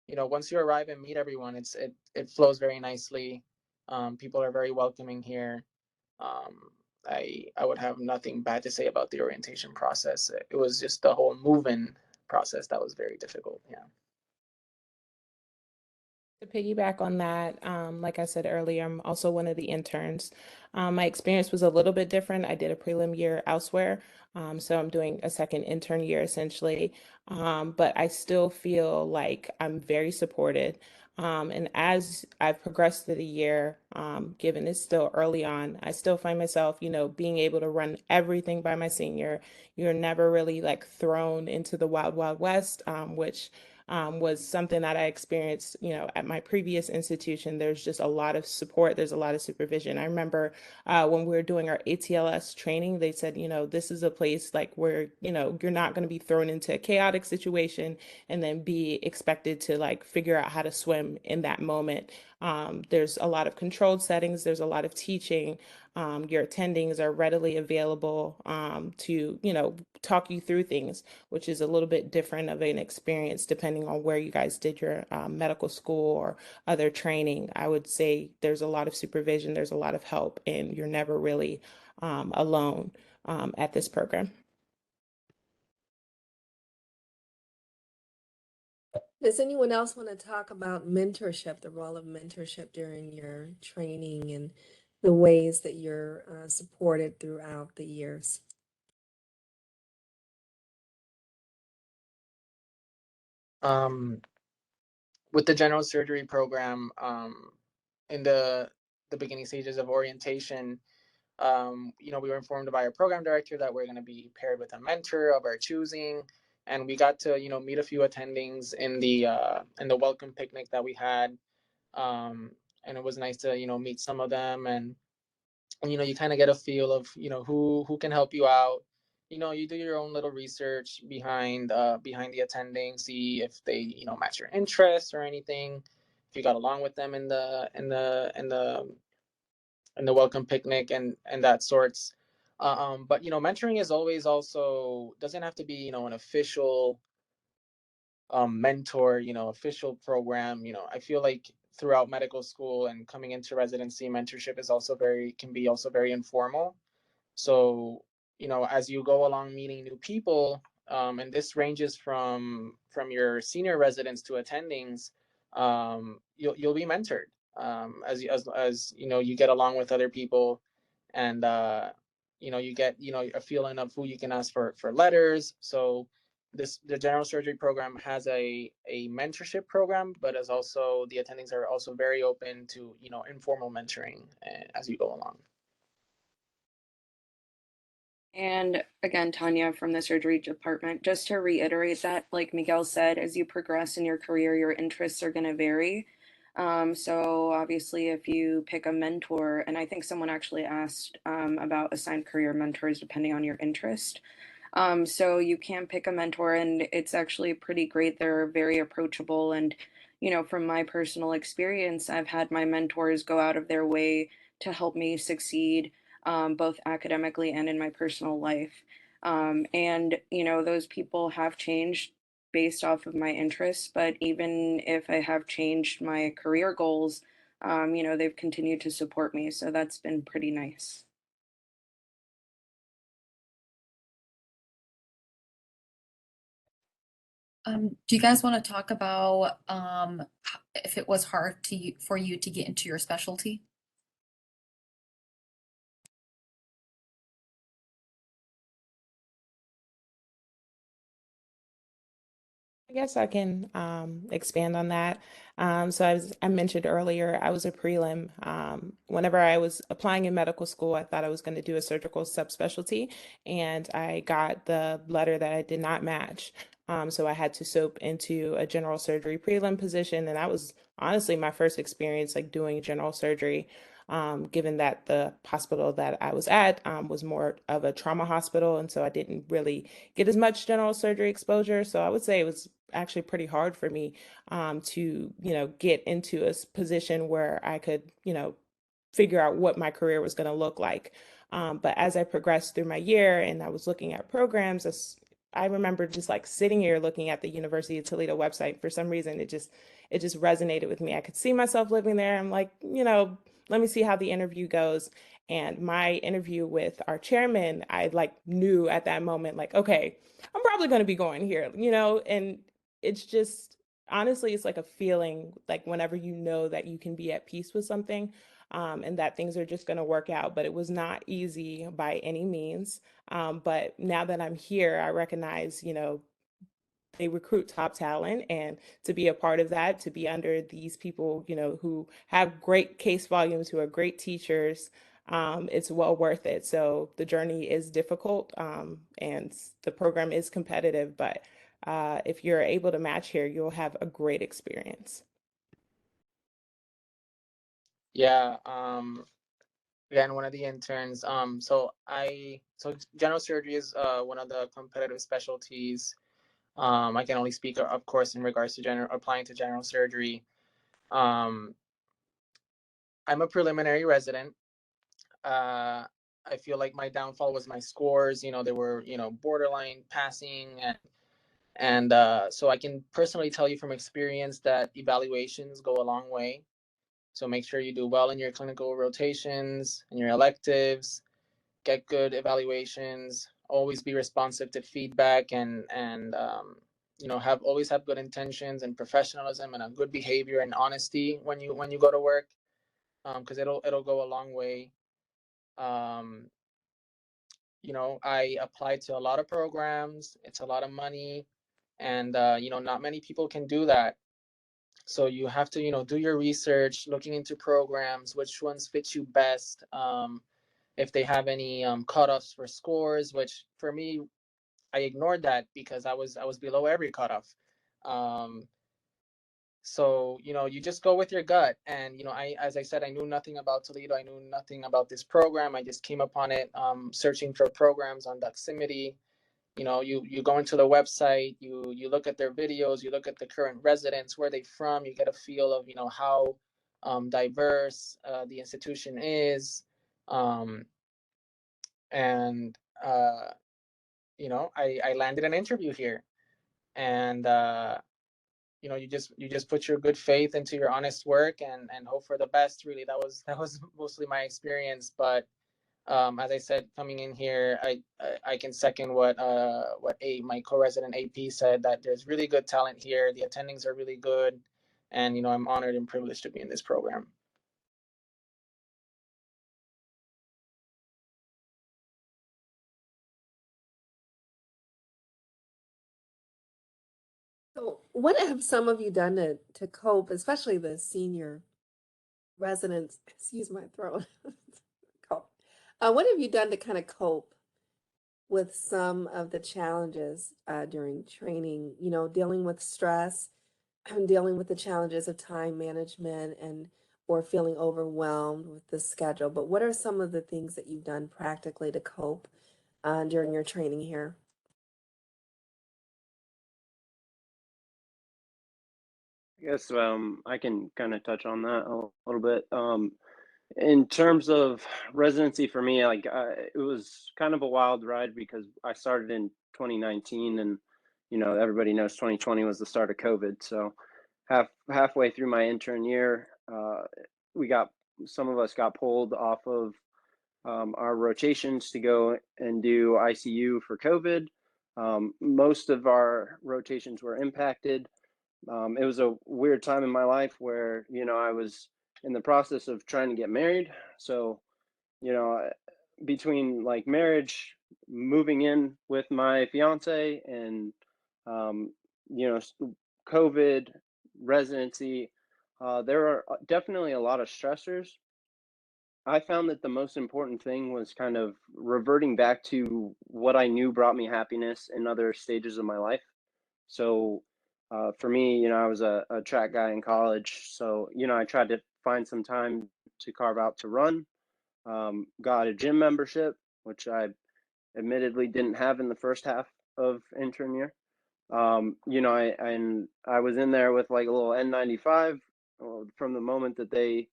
once you arrive and meet everyone, it flows very nicely. People are very welcoming here. I would have nothing bad to say about the orientation process. It was just the whole move-in process that was very difficult. Yeah. To piggyback on that, like I said earlier, I'm also one of the interns. My experience was a little bit different. I did a prelim year elsewhere, so I'm doing a second intern year essentially. But I still feel like I'm very supported. And as I've progressed through the year, given it's still early on, I still find myself, being able to run everything by my senior. You're never really like thrown into the wild, wild west, which was something that I experienced, at my previous institution. There's just a lot of support. There's a lot of supervision. I remember when we were doing our ATLS training, they said, this is a place like where, you're not going to be thrown into a chaotic situation and then be expected to like figure out how to swim in that moment. There's a lot of controlled settings. There's a lot of teaching. Your attendings are readily available to, talk you through things, which is a little bit different of an experience depending on where you guys did your medical school or other training. I would say there's a lot of supervision, there's a lot of help, and you're never really alone at this program. Does anyone else want to talk about mentorship, the role of mentorship during your training and the ways that you're supported throughout the years? With the general surgery program, in the beginning stages of orientation, we were informed by our program director that we're going to be paired with a mentor of our choosing, and we got to meet a few attendings in the welcome picnic that we had, and it was nice to meet some of them, and you kind of get a feel of who can help you out. You do your own little research behind the attending, see if they match your interests or anything, if you got along with them in the welcome picnic and that sorts. But mentoring is always also doesn't have to be an official mentor, official program. I feel like throughout medical school and coming into residency, mentorship is also can be also very informal. So, as you go along meeting new people, and this ranges from your senior residents to attendings, you'll be mentored, as you get along with other people, and you get a feeling of who you can ask for letters. So the general surgery program has a mentorship program, but as also the attendings are also very open to informal mentoring as you go along. And again, Tanya from the surgery department, just to reiterate that, like Miguel said, as you progress in your career, your interests are going to vary. So obviously, if you pick a mentor, and I think someone actually asked about assigned career mentors depending on your interest. So you can pick a mentor, and it's actually pretty great. They're very approachable. And, from my personal experience, I've had my mentors go out of their way to help me succeed, both academically and in my personal life. And, those people have changed based off of my interests, but even if I have changed my career goals, they've continued to support me. So that's been pretty nice. Do you guys want to talk about if it was hard for you to get into your specialty? I guess I can expand on that. So as I mentioned earlier, I was a prelim. Whenever I was applying in medical school, I thought I was going to do a surgical subspecialty, and I got the letter that I did not match. So I had to soap into a general surgery prelim position, and that was honestly my first experience like doing general surgery. Given that the hospital that I was at was more of a trauma hospital, and so I didn't really get as much general surgery exposure. So I would say it was actually pretty hard for me to, get into a position where I could, figure out what my career was going to look like. But as I progressed through my year and I was looking at programs, I remember just like sitting here looking at the University of Toledo website. For some reason, it just resonated with me. I could see myself living there. I'm like, let me see how the interview goes. And my interview with our chairman, I like knew at that moment, like, okay, I'm probably going to be going here, and it's just honestly, it's like a feeling like whenever you know that you can be at peace with something, and that things are just going to work out. But it was not easy by any means. But now that I'm here, I recognize, they recruit top talent, and to be a part of that, to be under these people, who have great case volumes, who are great teachers, it's well worth it. So the journey is difficult, and the program is competitive, but if you're able to match here, you'll have a great experience. Yeah. Again, one of the interns. So general surgery is one of the competitive specialties. I can only speak, of course, in regards to applying to general surgery. I'm a preliminary resident. I feel like my downfall was my scores. They were borderline passing, and so I can personally tell you from experience that evaluations go a long way. So make sure you do well in your clinical rotations and your electives. Get good evaluations. Always be responsive to feedback, and always have good intentions and professionalism and a good behavior and honesty when you go to work, because it'll go a long way. Um, I applied to a lot of programs. It's a lot of money, and not many people can do that. So you have to do your research, looking into programs, which ones fit you best. If they have any cutoffs for scores, which for me, I ignored that because I was below every cutoff. Um, so you just go with your gut, and as I said, I knew nothing about Toledo. I knew nothing about this program. I just came upon it, searching for programs on Doximity. You go into the website, you look at their videos, you look at the current residents, where they from, you get a feel of how diverse the institution is. and you know, I landed an interview here, and you know, you just put your good faith into your honest work and hope for the best. Really, that was mostly my experience. But as I said, coming in here, I can second what my co-resident AP said, that there's really good talent here. The attendings are really good, and you know, I'm honored and privileged to be in this program. So what have some of you done to cope, especially the senior residents? Excuse my throat. Cope. What have you done to kind of cope with some of the challenges during training? You know, dealing with stress and dealing with the challenges of time management and or feeling overwhelmed with the schedule. But what are some of the things that you've done practically to cope during your training here? I guess I can kind of touch on that a little bit. In terms of residency for me, like it was kind of a wild ride because I started in 2019, and you know, everybody knows 2020 was the start of COVID. So halfway through my intern year, some of us got pulled off of our rotations to go and do ICU for COVID. Most of our rotations were impacted. It was a weird time in my life where, you know, I was in the process of trying to get married. So, you know, between like marriage, moving in with my fiance, and, you know, COVID, residency, there are definitely a lot of stressors. I found that the most important thing was kind of reverting back to what I knew brought me happiness in other stages of my life. So for me, you know, I was a track guy in college. So, you know, I tried to find some time to carve out to run. Got a gym membership, which I admittedly didn't have in the first half of intern year. You know, I was in there with like a little N95 from the moment that they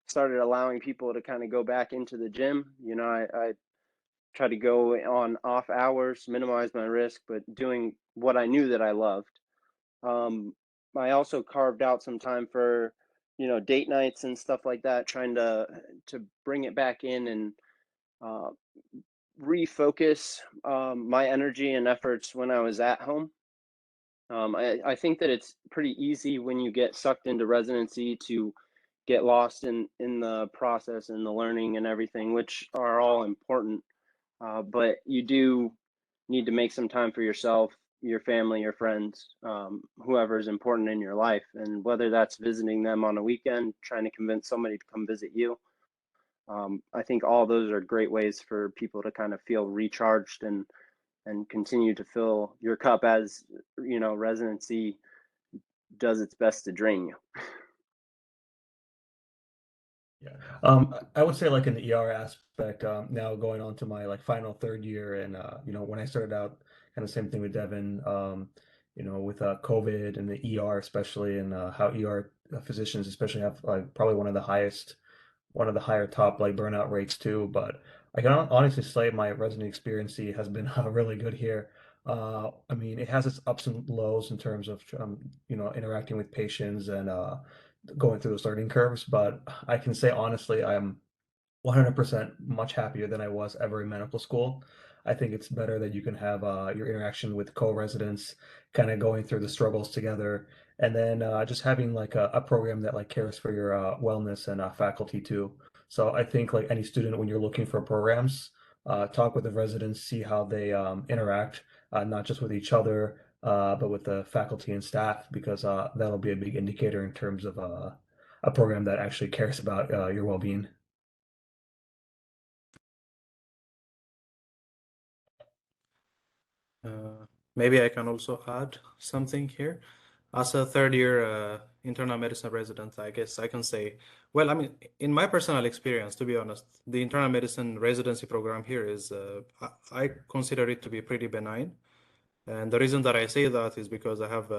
started allowing people to kind of go back into the gym. You know, I tried to go on off hours, minimize my risk, but doing what I knew that I loved. I also carved out some time for, you know, date nights and stuff like that, trying to bring it back in and uh, refocus my energy and efforts when I was at home. I think that it's pretty easy when you get sucked into residency to get lost in the process and the learning and everything, which are all important. But you do need to make some time for yourself, your family, your friends, whoever is important in your life. And whether that's visiting them on a weekend, trying to convince somebody to come visit you. I think all those are great ways for people to kind of feel recharged and continue to fill your cup as, you know, residency does its best to drain you. Yeah. I would say like in the ER aspect, now going on to my like final third year, and you know, when I started out, kind of same thing with Devin, you know, with COVID and the ER especially, and how ER physicians especially have like probably one of the higher top like burnout rates too. But I can honestly say my resident experience has been really good here. I mean, it has its ups and lows in terms of you know, interacting with patients and going through those learning curves, but I can say honestly, I'm 100% much happier than I was ever in medical school. I think it's better that you can have your interaction with co-residents, kind of going through the struggles together, and then just having like a program that like cares for your wellness and faculty too. So I think like any student, when you're looking for programs, talk with the residents, see how they interact, not just with each other, but with the faculty and staff, because that'll be a big indicator in terms of a program that actually cares about your well-being. Maybe I can also add something here. As a third year internal medicine resident, I guess I can say, well, I mean, in my personal experience, to be honest, the internal medicine residency program here is, I consider it to be pretty benign. And the reason that I say that is because I have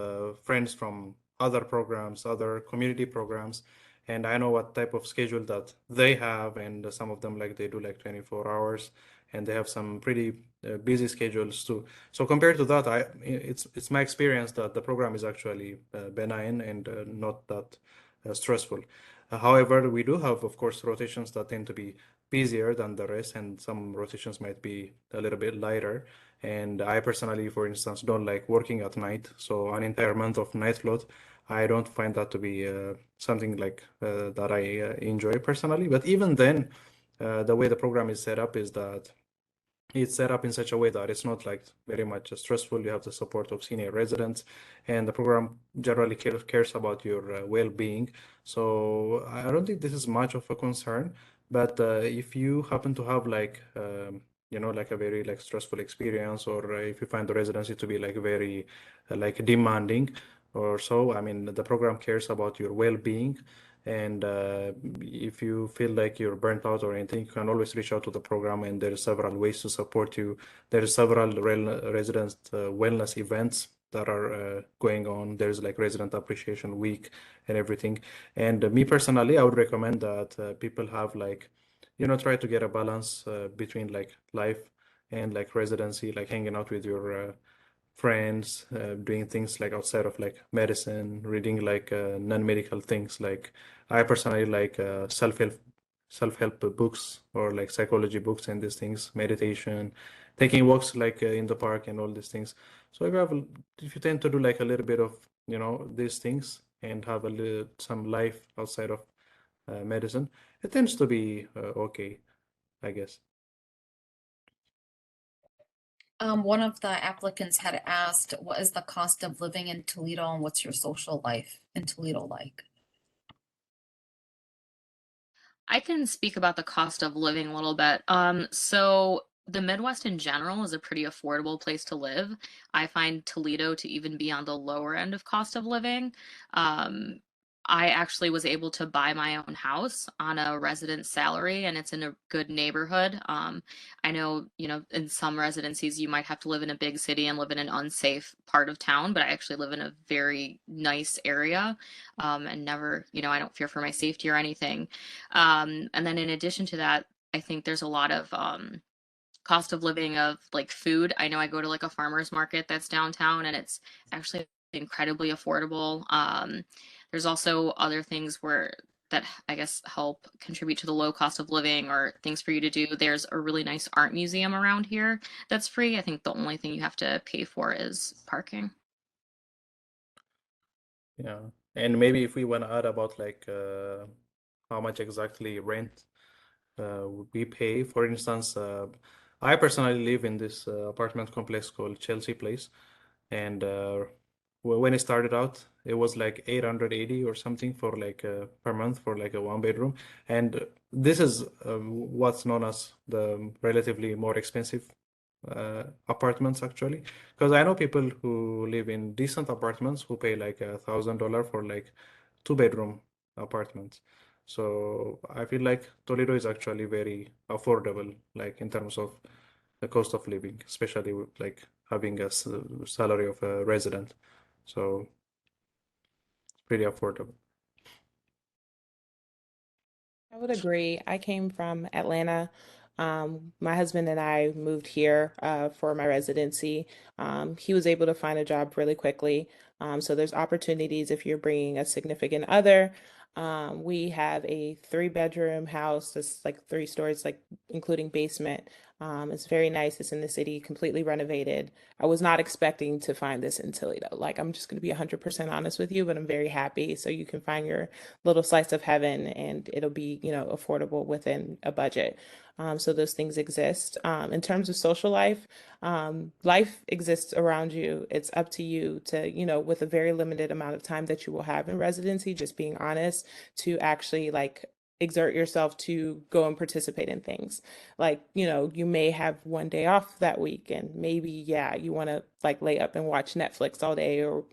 friends from other programs, other community programs, and I know what type of schedule that they have, and some of them like they do like 24 hours, and they have some pretty busy schedules too. So compared to that, it's my experience that the program is actually benign and not that stressful. However, we do have, of course, rotations that tend to be busier than the rest, and some rotations might be a little bit lighter. And I personally, for instance, don't like working at night. So an entire month of night float, I don't find that to be something like that I enjoy personally. But even then, the way the program is set up is that it's set up in such a way that it's not like very much stressful. You have the support of senior residents, and the program generally cares about your well-being. So I don't think this is much of a concern. But if you happen to have like like a very like stressful experience, or if you find the residency to be like very like demanding or so, I mean, the program cares about your well-being. And if you feel like you're burnt out or anything, you can always reach out to the program, and there are several ways to support you. There are several resident wellness events that are going on. There's like Resident Appreciation Week and everything. And me personally, I would recommend that people have like, try to get a balance between like life and like residency, like hanging out with your friends, doing things like outside of like medicine, reading like non-medical things. Like I personally like self-help books or like psychology books and these things, meditation, taking walks like in the park and all these things. So if you tend to do like a little bit of these things and have some life outside of medicine, it tends to be okay, I guess. One of the applicants had asked, what is the cost of living in Toledo and what's your social life in Toledo like? I can speak about the cost of living a little bit. So the Midwest in general is a pretty affordable place to live. I find Toledo to even be on the lower end of cost of living. I actually was able to buy my own house on a resident salary, and it's in a good neighborhood. I know, in some residencies, you might have to live in a big city and live in an unsafe part of town, but I actually live in a very nice area, and never, I don't fear for my safety or anything. And then in addition to that, I think there's a lot of cost of living of like food. I know I go to like a farmer's market that's downtown, and it's actually incredibly affordable. There's also other things that I guess help contribute to the low cost of living or things for you to do. There's a really nice art museum around here that's free. I think the only thing you have to pay for is parking. Yeah. And maybe if we want to add about like how much exactly rent we pay. For instance, I personally live in this apartment complex called Chelsea Place, and when it started out, it was like 880 or something for like per month for like a one bedroom, and this is what's known as the relatively more expensive apartments actually, because I know people who live in decent apartments who pay like $1,000 for like two-bedroom apartments. So I feel like Toledo is actually very affordable, like in terms of the cost of living, especially with like having a salary of a resident. So it's pretty affordable. I would agree. I came from Atlanta. My husband and I moved here for my residency. He was able to find a job really quickly. So there's opportunities if you're bringing a significant other. We have a 3-bedroom house that's like 3 stories, like including basement. It's very nice. It's in the city, completely renovated. I was not expecting to find this in Toledo. Like, I'm just going to be 100% honest with you, but I'm very happy. So you can find your little slice of heaven, and it'll be, affordable within a budget. So those things exist. In terms of social life, life exists around you. It's up to you to, with a very limited amount of time that you will have in residency, just being honest, to actually like exert yourself to go and participate in things. Like, you may have one day off that week, and maybe, yeah, you want to like lay up and watch Netflix all day, or,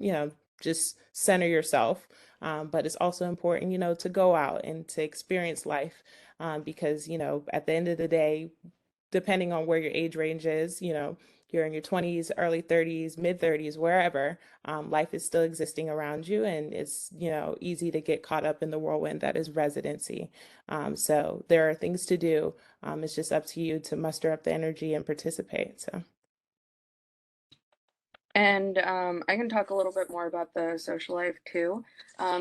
just center yourself. But it's also important, to go out and to experience life, because, at the end of the day, depending on where your age range is, you're in your 20s, early 30s, mid 30s, wherever, life is still existing around you, and it's, you know, easy to get caught up in the whirlwind that is residency. So there are things to do. It's just up to you to muster up the energy and participate. So. And I can talk a little bit more about the social life too.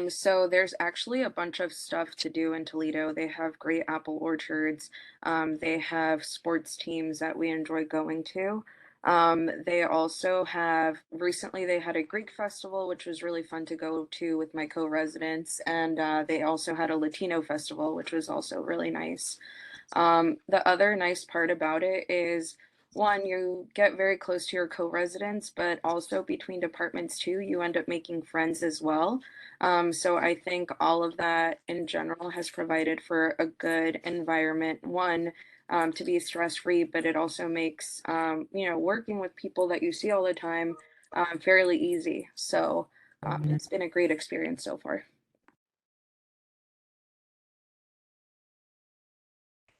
So there's actually a bunch of stuff to do in Toledo. They have great apple orchards. They have sports teams that we enjoy going to. They also have, recently they had a Greek festival, which was really fun to go to with my co-residents. And they also had a Latino festival, which was also really nice. The other nice part about it is, one, you get very close to your co-residents, but also between departments too, you end up making friends as well. So I think all of that in general has provided for a good environment. One, to be stress-free, but it also makes, you know, working with people that you see all the time fairly easy. So it's been a great experience so far.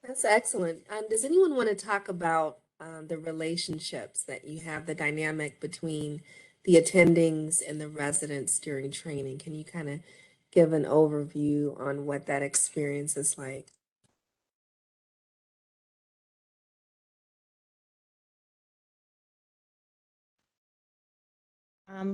That's excellent. Does anyone want to talk about the relationships that you have, the dynamic between the attendings and the residents during training? Can you kind of give an overview on what that experience is like?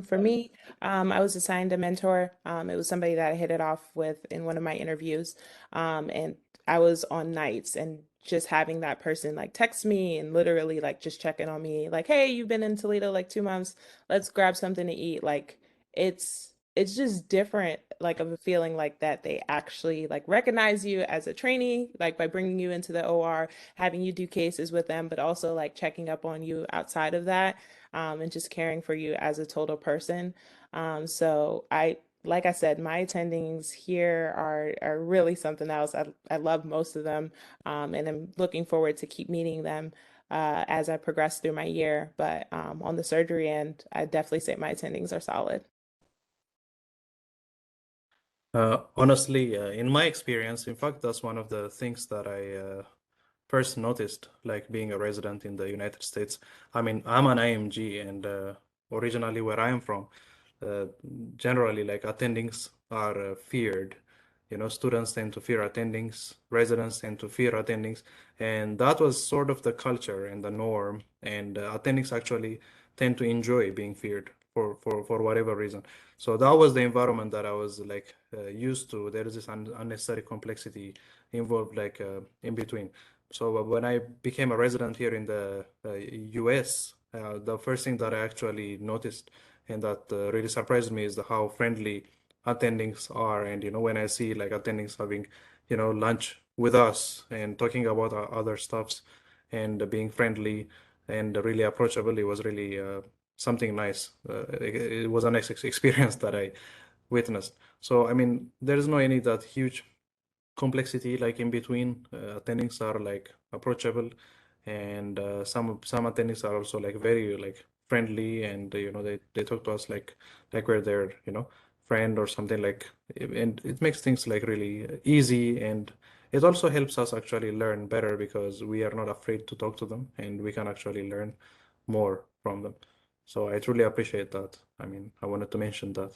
For me, I was assigned a mentor. It was somebody that I hit it off with in one of my interviews. And I was on nights, and just having that person like text me and literally like just checking on me, like, hey, you've been in Toledo like 2 months, let's grab something to eat. Like it's just different, like of a feeling like that they actually like recognize you as a trainee, like by bringing you into the OR, having you do cases with them, but also like checking up on you outside of that, and just caring for you as a total person. So like I said, my attendings here are really something else. I love most of them, and I'm looking forward to keep meeting them as I progress through my year. But on the surgery end, I definitely say my attendings are solid. Honestly, in my experience, in fact, that's one of the things that I first noticed, like being a resident in the United States. I mean, I'm an IMG, and originally where I am from, uh, generally, like attendings are feared. You know, students tend to fear attendings, residents tend to fear attendings, and that was sort of the culture and the norm. And attendings actually tend to enjoy being feared for whatever reason. So that was the environment that I was like used to. There is this unnecessary complexity involved, like in between. So when I became a resident here in the US, the first thing that I actually noticed and that really surprised me is how friendly attendings are. And you know, when I see like attendings having, you know, lunch with us and talking about other stuffs and being friendly and really approachable, it was really something nice. It was a nice experience that I witnessed. So I mean, there is no any that huge complexity like in between. Attendings are like approachable, and some attendings are also like very like friendly, and you know, they talk to us like we're their, you know, friend or something like. And it makes things like really easy, and it also helps us actually learn better because we are not afraid to talk to them, and we can actually learn more from them. So I truly appreciate that. I mean, I wanted to mention that.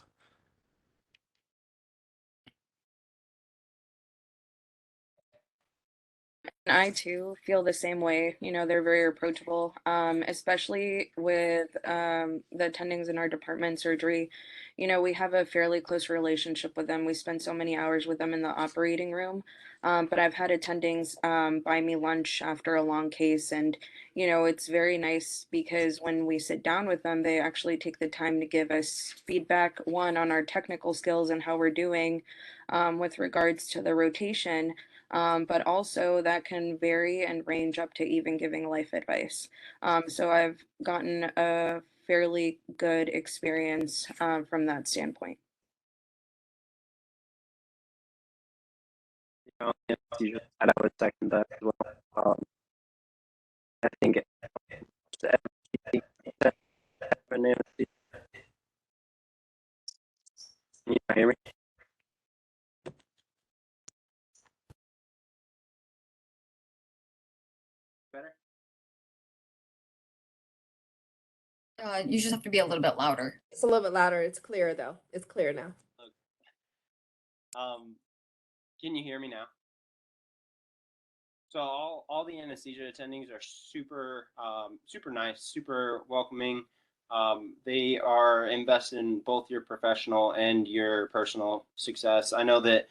I too feel the same way. You know, they're very approachable, especially with the attendings in our department, surgery. You know, we have a fairly close relationship with them. We spend so many hours with them in the operating room. But I've had attendings buy me lunch after a long case. And, you know, it's very nice because when we sit down with them, they actually take the time to give us feedback, one, on our technical skills and how we're doing with regards to the rotation, but also that can vary and range up to even giving life advice. So I've gotten a fairly good experience from that standpoint. Anesthesia side, I would second that as well. I think everything that an anesthesia. Can you hear me? Better? You just have to be a little bit louder. It's a little bit louder. It's clear though. It's clear now. Can you hear me now? So all the anesthesia attendings are super super nice, super welcoming. They are invested in both your professional and your personal success. I know that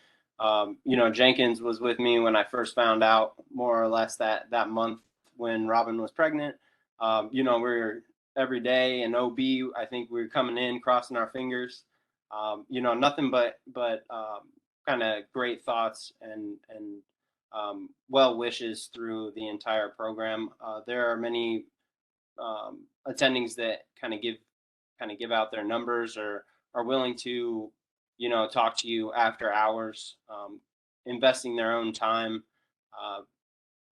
Jenkins was with me when I first found out, more or less that month when Robin was pregnant. We were every day in OB. I think we were coming in crossing our fingers. Nothing but kind of great thoughts and well wishes through the entire program. There are many attendings that kind of give out their numbers or are willing to talk to you after hours, investing their own time,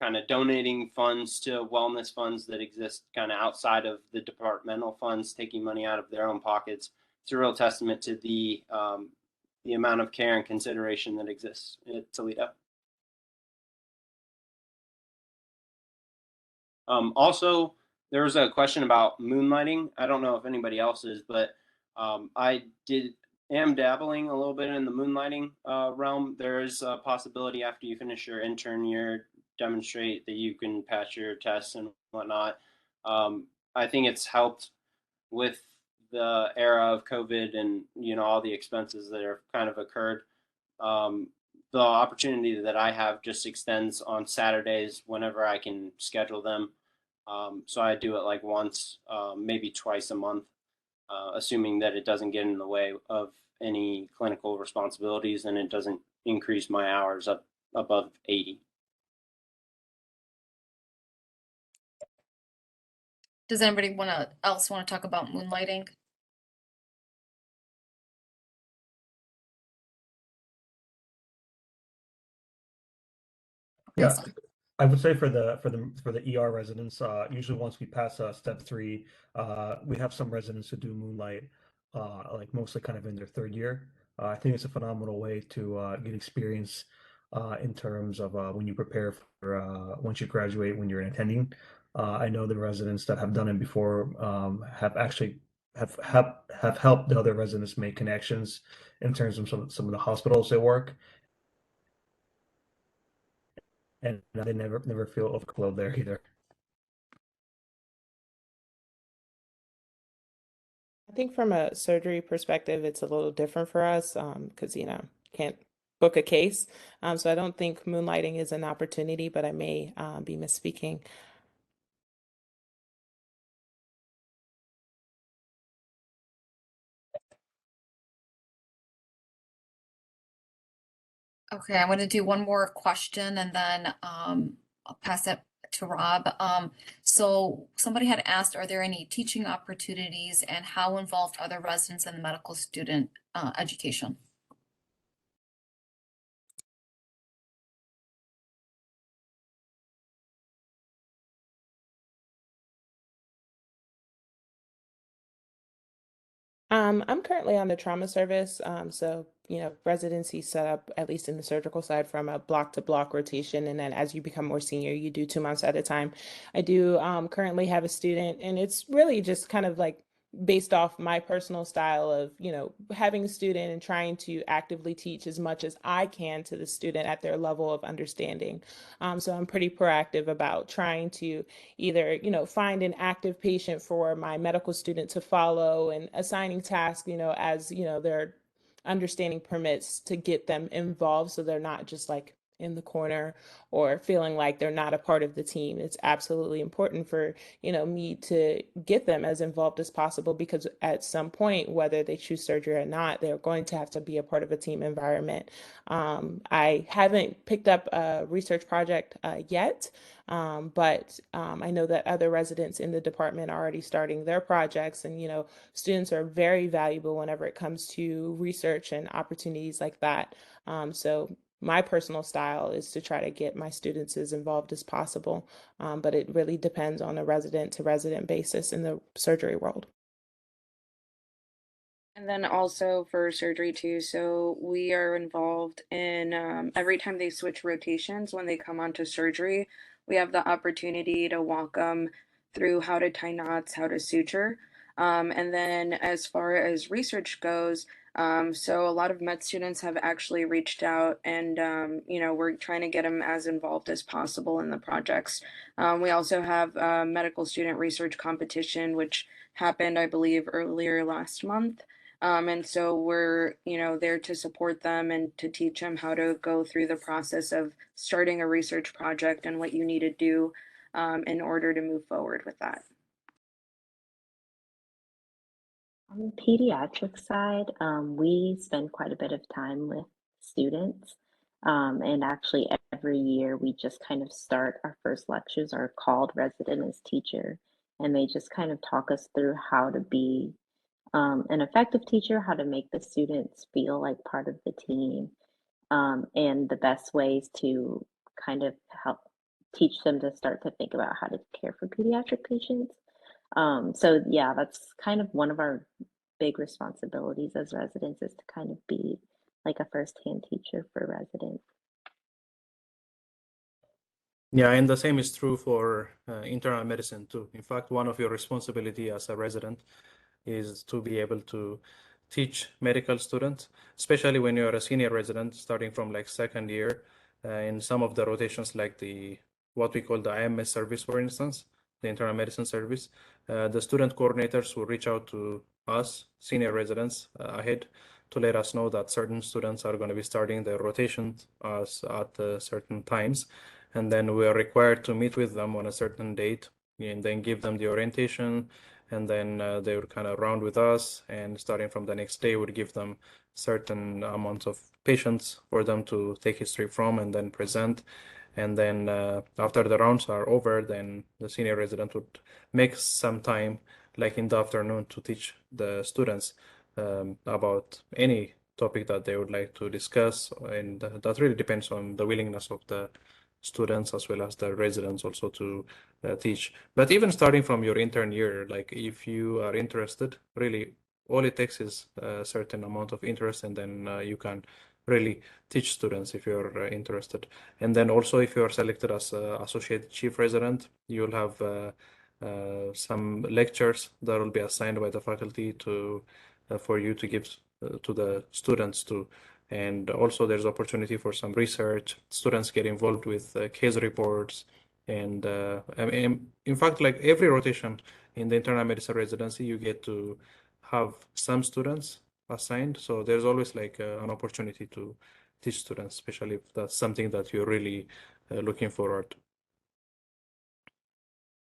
kind of donating funds to wellness funds that exist kind of outside of the departmental funds, taking money out of their own pockets. It's a real testament to the amount of care and consideration that exists at Toledo. Also, there was a question about moonlighting. I don't know if anybody else is, but I am dabbling a little bit in the moonlighting realm. There is a possibility after you finish your intern year, demonstrate that you can pass your tests and whatnot. I think it's helped with the era of COVID and all the expenses that have kind of occurred. The opportunity that I have just extends on Saturdays whenever I can schedule them. So I do it like once, maybe twice a month, assuming that it doesn't get in the way of any clinical responsibilities and it doesn't increase my hours up above 80. Does anybody else want to talk about moonlighting? Yeah, I would say for the ER residents, usually once we pass step 3, we have some residents who do moonlight, like mostly kind of in their 3rd year. I think it's a phenomenal way to get experience in terms of when you prepare for once you graduate, when you're attending. I know the residents that have done it before have actually have helped the other residents make connections in terms of some of the hospitals they work. And they never feel overflowed there either. I think from a surgery perspective, it's a little different for us because, can't book a case. So I don't think moonlighting is an opportunity, but I may be misspeaking. Okay, I'm going to do one more question and then I'll pass it to Rob. So somebody had asked, are there any teaching opportunities and how involved are the residents in the medical student education? I'm currently on the trauma service. So, residency set up, at least in the surgical side, from a block to block rotation. And then as you become more senior, you do 2 months at a time. I do currently have a student, and it's really just kind of like based off my personal style of, having a student and trying to actively teach as much as I can to the student at their level of understanding. So I'm pretty proactive about trying to either, find an active patient for my medical student to follow and assigning tasks, as, their understanding permits to get them involved so they're not just like in the corner or feeling like they're not a part of the team. It's absolutely important for, me to get them as involved as possible because at some point, whether they choose surgery or not, they're going to have to be a part of a team environment. I haven't picked up a research project yet, but I know that other residents in the department are already starting their projects, and students are very valuable whenever it comes to research and opportunities like that. So my personal style is to try to get my students as involved as possible, but it really depends on a resident to resident basis in the surgery world. And then also for surgery too, so we are involved in every time they switch rotations when they come onto surgery, we have the opportunity to walk them through how to tie knots, how to suture. And then as far as research goes, so a lot of med students have actually reached out and, we're trying to get them as involved as possible in the projects. We also have a medical student research competition, which happened, I believe, earlier last month. And so we're, there to support them and to teach them how to go through the process of starting a research project and what you need to do in order to move forward with that. On the pediatric side, we spend quite a bit of time with students. And actually, every year we just kind of start our first lectures are called Resident as Teacher. And they just kind of talk us through how to be an effective teacher, how to make the students feel like part of the team, and the best ways to kind of help teach them to start to think about how to care for pediatric patients. So yeah, that's kind of one of our big responsibilities as residents is to kind of be like a first-hand teacher for residents. Yeah, and the same is true for internal medicine too. In fact, one of your responsibility as a resident is to be able to teach medical students, especially when you're a senior resident starting from like second year in some of the rotations like what we call the IMS service, for instance, the internal medicine service. The student coordinators will reach out to us, senior residents, ahead to let us know that certain students are going to be starting their rotations at certain times. And then we are required to meet with them on a certain date and then give them the orientation. And then they would kind of round with us, and starting from the next day, would give them certain amounts of patients for them to take history from and then present. And then after the rounds are over, then the senior resident would make some time, like in the afternoon, to teach the students about any topic that they would like to discuss. And that really depends on the willingness of the students as well as the residents also to teach. But even starting from your intern year, like if you are interested, really all it takes is a certain amount of interest, and then you can really teach students if you're interested. And then also if you are selected as associate chief resident, you'll have some lectures that will be assigned by the faculty to for you to give to the students too. And also there's opportunity for some research. Students get involved with case reports. And in fact, like every rotation in the internal medicine residency, you get to have some students assigned. So there's always like an opportunity to teach students, especially if that's something that you're really looking forward to.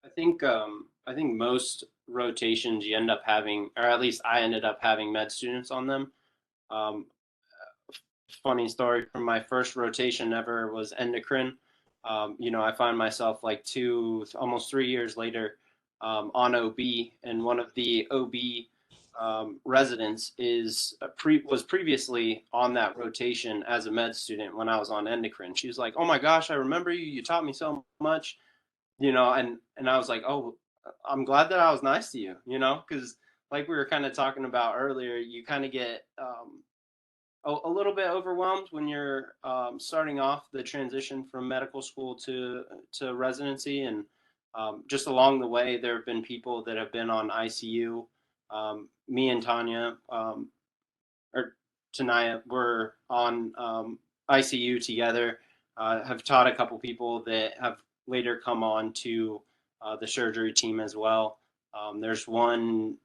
I think most rotations you end up having, or at least I ended up having med students on them. Funny story from my first rotation ever was endocrine. I find myself like almost 3 years later on OB, and one of the OB residents was previously on that rotation as a med student when I was on endocrine. She was like, "Oh my gosh, I remember you. You taught me so much," and I was like, "Oh, I'm glad that I was nice to you," because like we were kind of talking about earlier, you kind of get a little bit overwhelmed when you're starting off the transition from medical school to residency, and just along the way there have been people that have been on ICU. Me and Tanya or Tanaya were on ICU together. Have taught a couple people that have later come on to the surgery team as well. There's one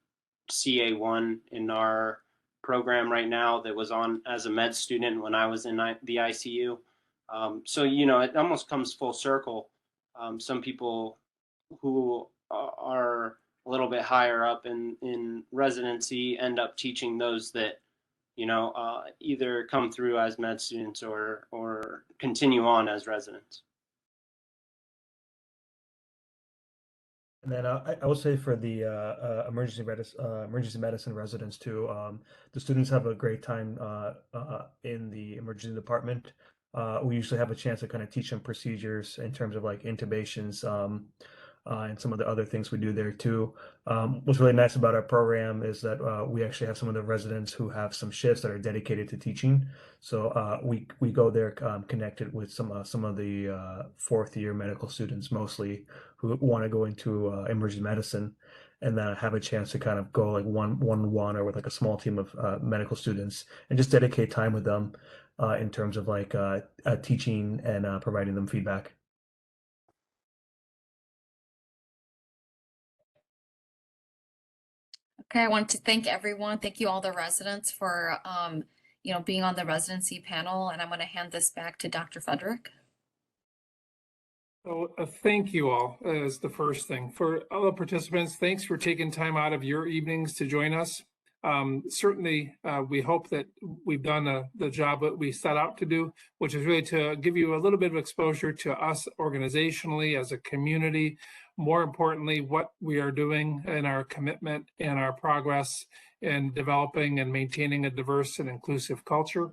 CA1 in our program right now that was on as a med student when I was in the ICU. So, it almost comes full circle. Some people who are a little bit higher up in residency end up teaching those that, either come through as med students or continue on as residents. And then I will say for the emergency medicine residents too, the students have a great time in the emergency department. We usually have a chance to kind of teach them procedures in terms of like intubations and some of the other things we do there too. What's really nice about our program is that we actually have some of the residents who have some shifts that are dedicated to teaching. So we go there connected with some of the fourth year medical students mostly who want to go into emergency medicine. and then have a chance to kind of go like one-on-one or with like a small team of medical students and just dedicate time with them in terms of like teaching and providing them feedback. Okay, I want to thank everyone. Thank you all the residents for being on the residency panel, and I'm going to hand this back to Dr. Frederick. So thank you all is the first thing. For all the participants, thanks for taking time out of your evenings to join us. Certainly, we hope that we've done the job that we set out to do, which is really to give you a little bit of exposure to us organizationally as a community. More importantly, what we are doing in our commitment and our progress in developing and maintaining a diverse and inclusive culture,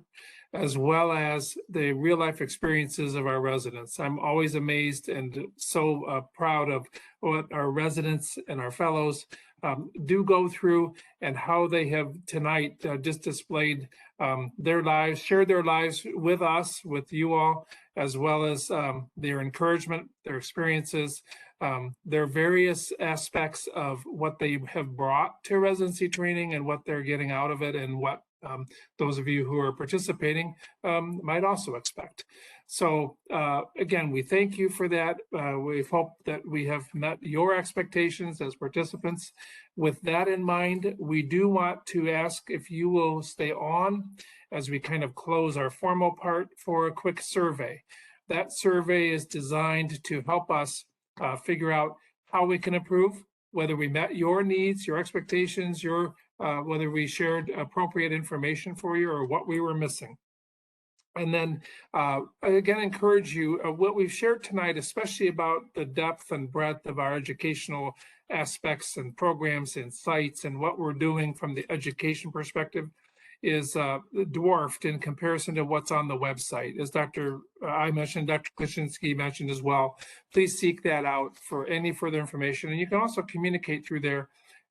as well as the real life experiences of our residents. I'm always amazed and so proud of what our residents and our fellows do go through and how they have tonight just displayed their lives, shared their lives with us, with you all, as well as their encouragement, their experiences, their various aspects of what they have brought to residency training and what they're getting out of it, and what those of you who are participating might also expect. So again, we thank you for that. We hope that we have met your expectations as participants. With that in mind, we do want to ask if you will stay on as we kind of close our formal part for a quick survey. That survey is designed to help us figure out how we can improve, whether we met your needs, your expectations, whether we shared appropriate information for you, or what we were missing. And then again, encourage you, what we've shared tonight, especially about the depth and breadth of our educational aspects and programs and sites and what we're doing from the education perspective, is dwarfed in comparison to what's on the website. As I mentioned, Dr. Clashinski mentioned as well, please seek that out for any further information. And you can also communicate through there.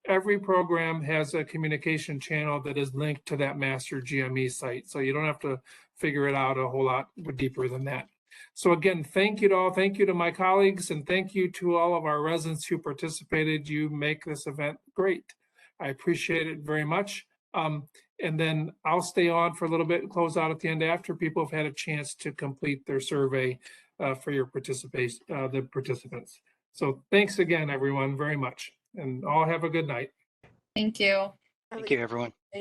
Every program has a communication channel that is linked to that master GME site. So you don't have to figure it out a whole lot deeper than that. So again, thank you to all. Thank you to my colleagues, and thank you to all of our residents who participated. You make this event great. I appreciate it very much. And then I'll stay on for a little bit and close out at the end after people have had a chance to complete their survey for your participation, the participants. So thanks again, everyone, very much. And all have a good night. Thank you. Thank you, everyone.